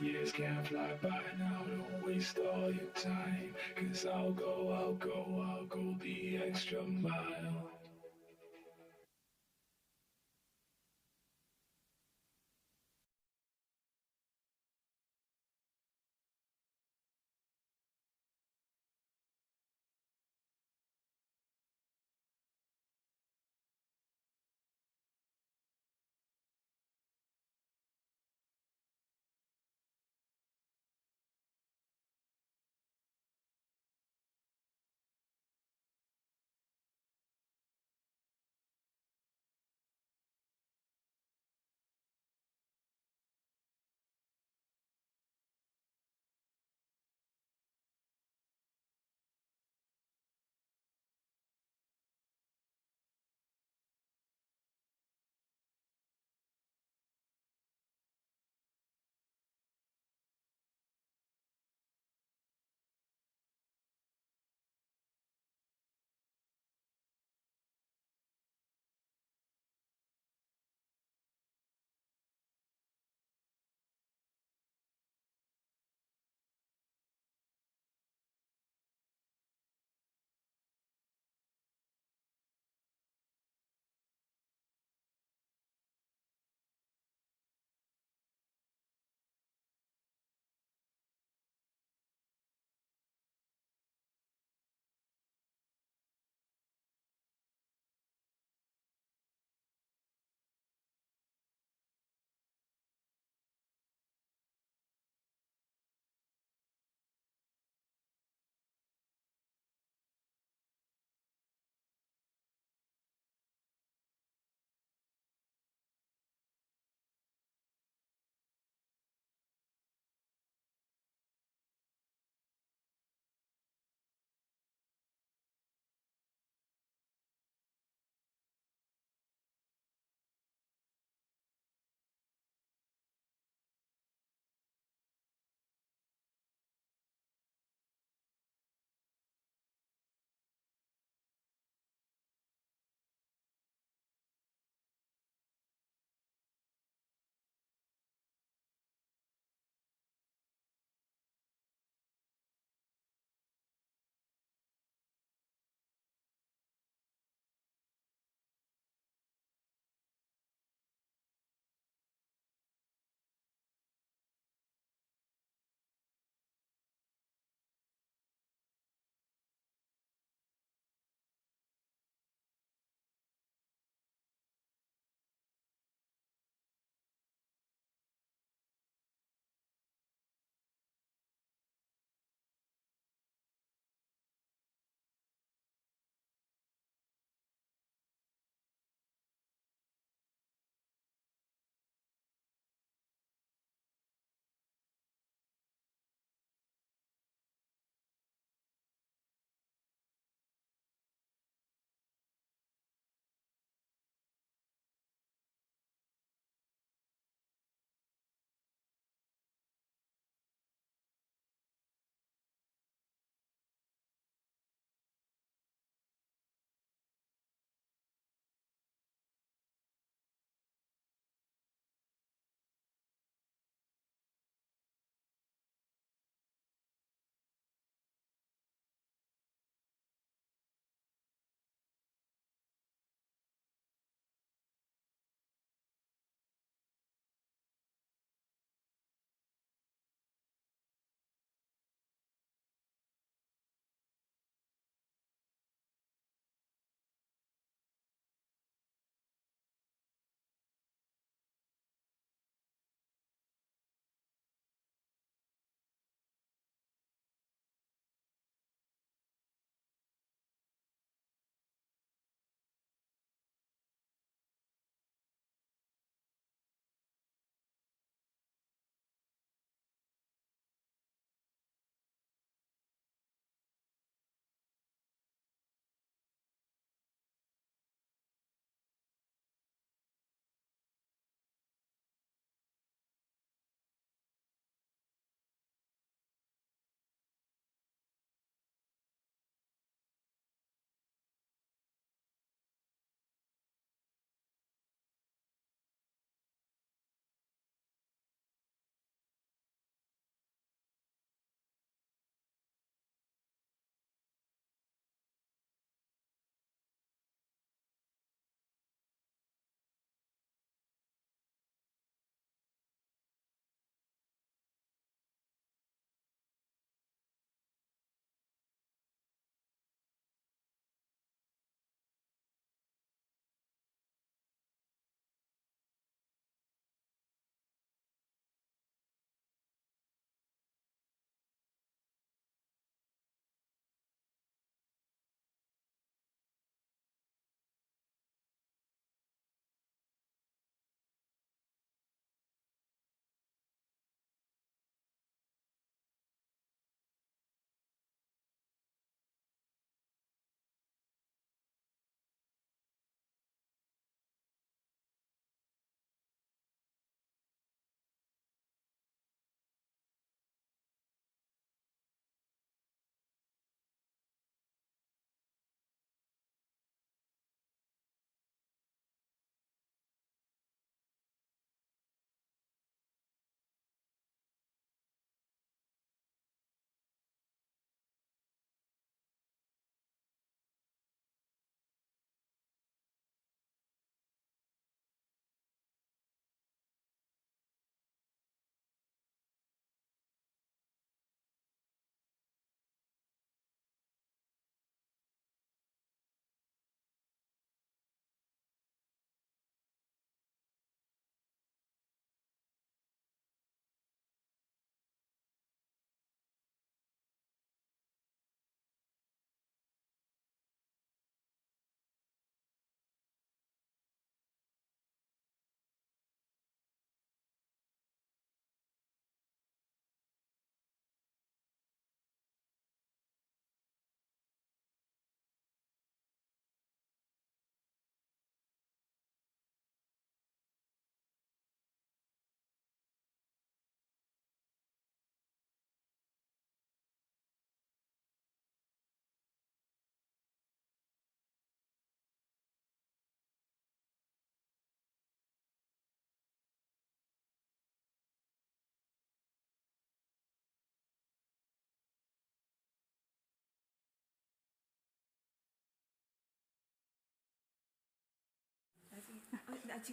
Years can't fly by now, don't waste all your time. Cause I'll go the extra mile.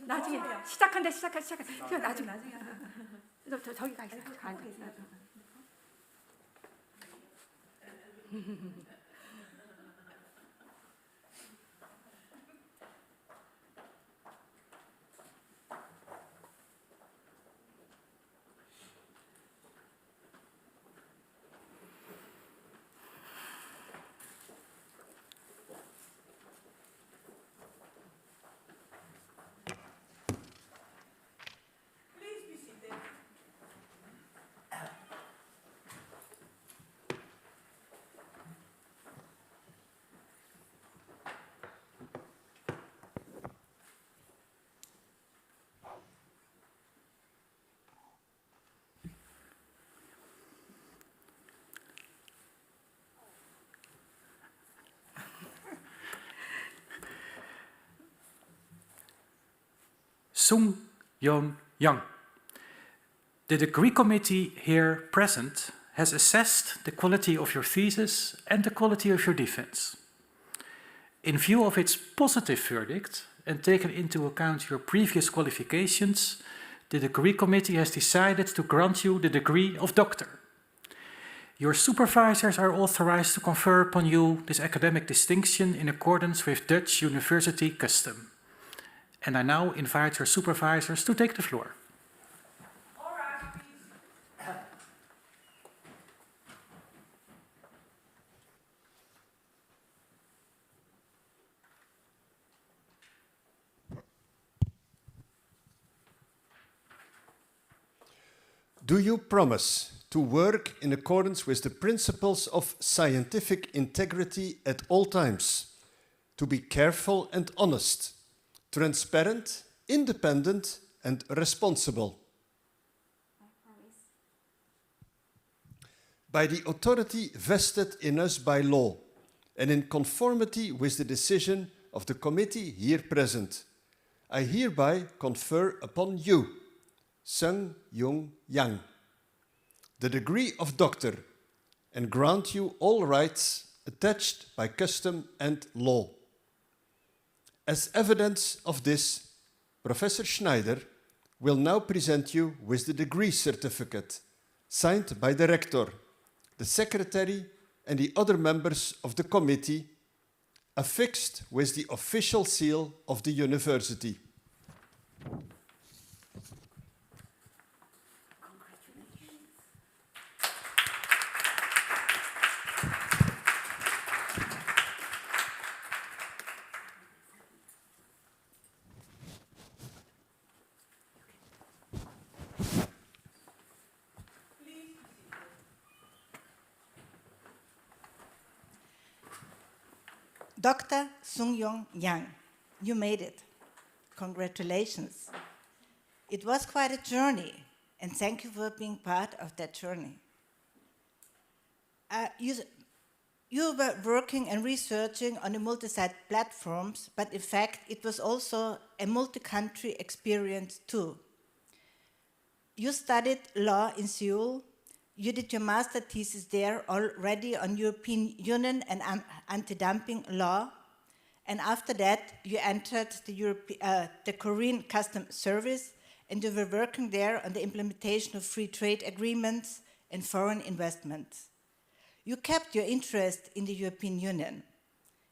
나중에 시작한다. 나중에. 저기 가 있어. Soon Young. The degree committee here present has assessed the quality of your thesis and the quality of your defense. In view of its positive verdict and taken into account your previous qualifications, the degree committee has decided to grant you the degree of doctor. Your supervisors are authorized to confer upon you this academic distinction in accordance with Dutch university custom. And I now invite your supervisors to take the floor. All right, please. Do you promise to work in accordance with the principles of scientific integrity at all times, to be careful and honest, transparent, independent, and responsible? I promise. By the authority vested in us by law, and in conformity with the decision of the committee here present, I hereby confer upon you, Sung Yoon Yang, the degree of doctor, and grant you all rights attached by custom and law. As evidence of this, Professor Schneider will now present you with the degree certificate, signed by the rector, the secretary, and the other members of the committee, affixed with the official seal of the university. Dr. Sung Yang, you made it. Congratulations. It was quite a journey, and thank you for being part of that journey. You were working and researching on the multi-site platforms, but in fact, it was also a multi-country experience too. You studied law in Seoul. You did your master thesis there already on European Union and anti-dumping law. And after that, you entered the Korean Customs Service, and you were working there on the implementation of free trade agreements and foreign investments. You kept your interest in the European Union.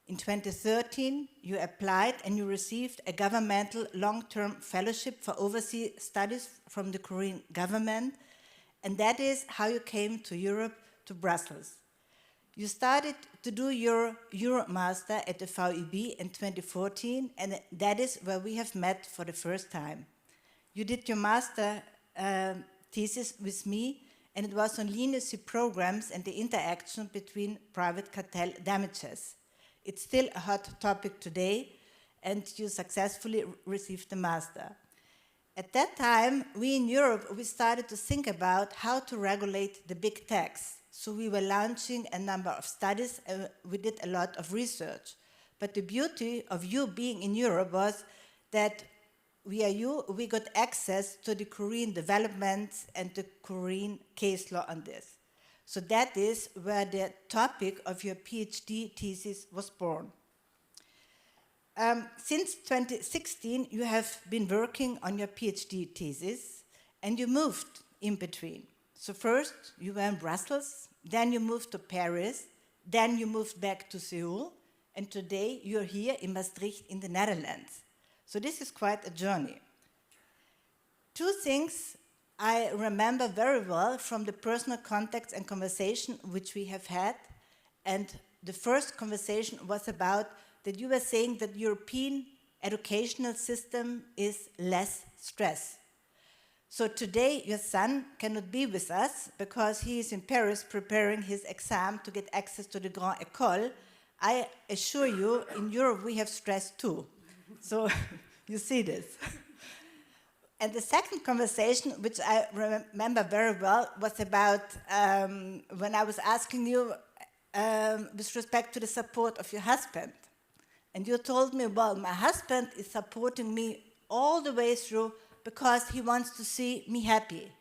In 2013, you applied and you received a governmental long-term fellowship for overseas studies from the Korean government, and that is how you came to Europe, to Brussels. You started to do your Euromaster at the VUB in 2014, and that is where we have met for the first time. You did your master thesis with me, and it was on leniency programs and the interaction between private cartel damages. It's still a hot topic today, and you successfully received the master. At that time, we in Europe, we started to think about how to regulate the big techs. So we were launching a number of studies, and we did a lot of research. But the beauty of you being in Europe was that we got access to the Korean developments and the Korean case law on this. So that is where the topic of your PhD thesis was born. Since 2016, you have been working on your PhD thesis, and you moved in between. So first, you were in Brussels, then you moved to Paris, then you moved back to Seoul, and today you're here in Maastricht in the Netherlands. So this is quite a journey. Two things I remember very well from the personal contacts and conversation which we have had. And the first conversation was about that you were saying that European educational system is less stress. So today your son cannot be with us because he is in Paris preparing his exam to get access to the Grand École. I assure you, in Europe we have stress too. So you see this. And the second conversation, which I remember very well, was about when I was asking you with respect to the support of your husband. And you told me, well, my husband is supporting me all the way through because he wants to see me happy.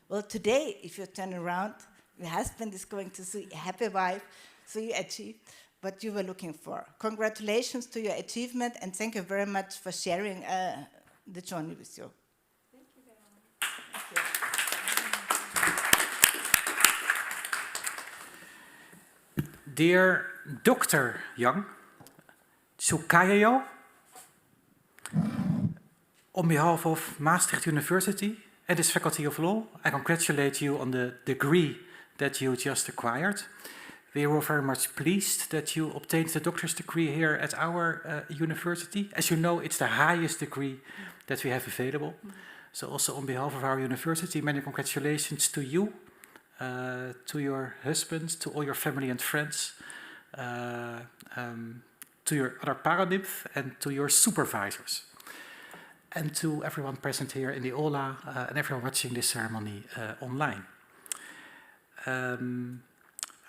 Well, today, if you turn around, your husband is going to see a happy wife, so you achieved what you were looking for. Congratulations to your achievement, and thank you very much for sharing the journey with you. Thank you very much. Thank you. Dear Dr. Young, Tsukayayo, on behalf of Maastricht University and its Faculty of Law, I congratulate you on the degree that you just acquired. We were very much pleased that you obtained the doctor's degree here at our university. As you know, it's the highest degree that we have available. So also on behalf of our university, many congratulations to you, to your husband, to all your family and friends, to your other paranymphs, and to your supervisors. And to everyone present here in the aula and everyone watching this ceremony online.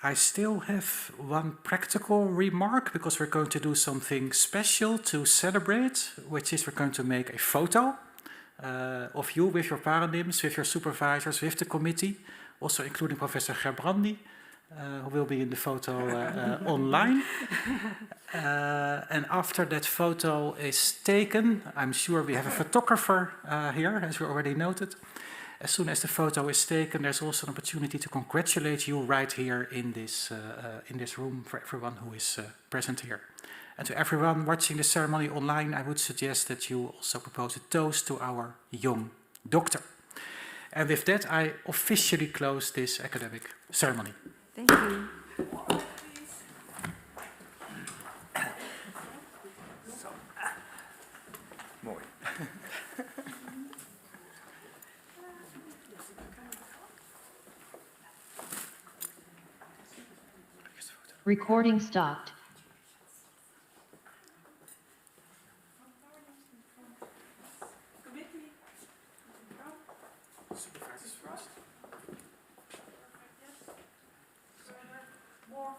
I still have one practical remark because we're going to do something special to celebrate, which is we're going to make a photo of you with your paranymphs, with your supervisors, with the committee, also including Professor Gerbrandi, who will be in the photo online. And after that photo is taken, I'm sure we have a photographer here, as we already noted. As soon as the photo is taken, there's also an opportunity to congratulate you right here in this room for everyone who is present here. And to everyone watching the ceremony online, I would suggest that you also propose a toast to our young doctor. And with that, I officially close this academic ceremony. Thank you. Mooi. Recording stopped. Supervisors first. More.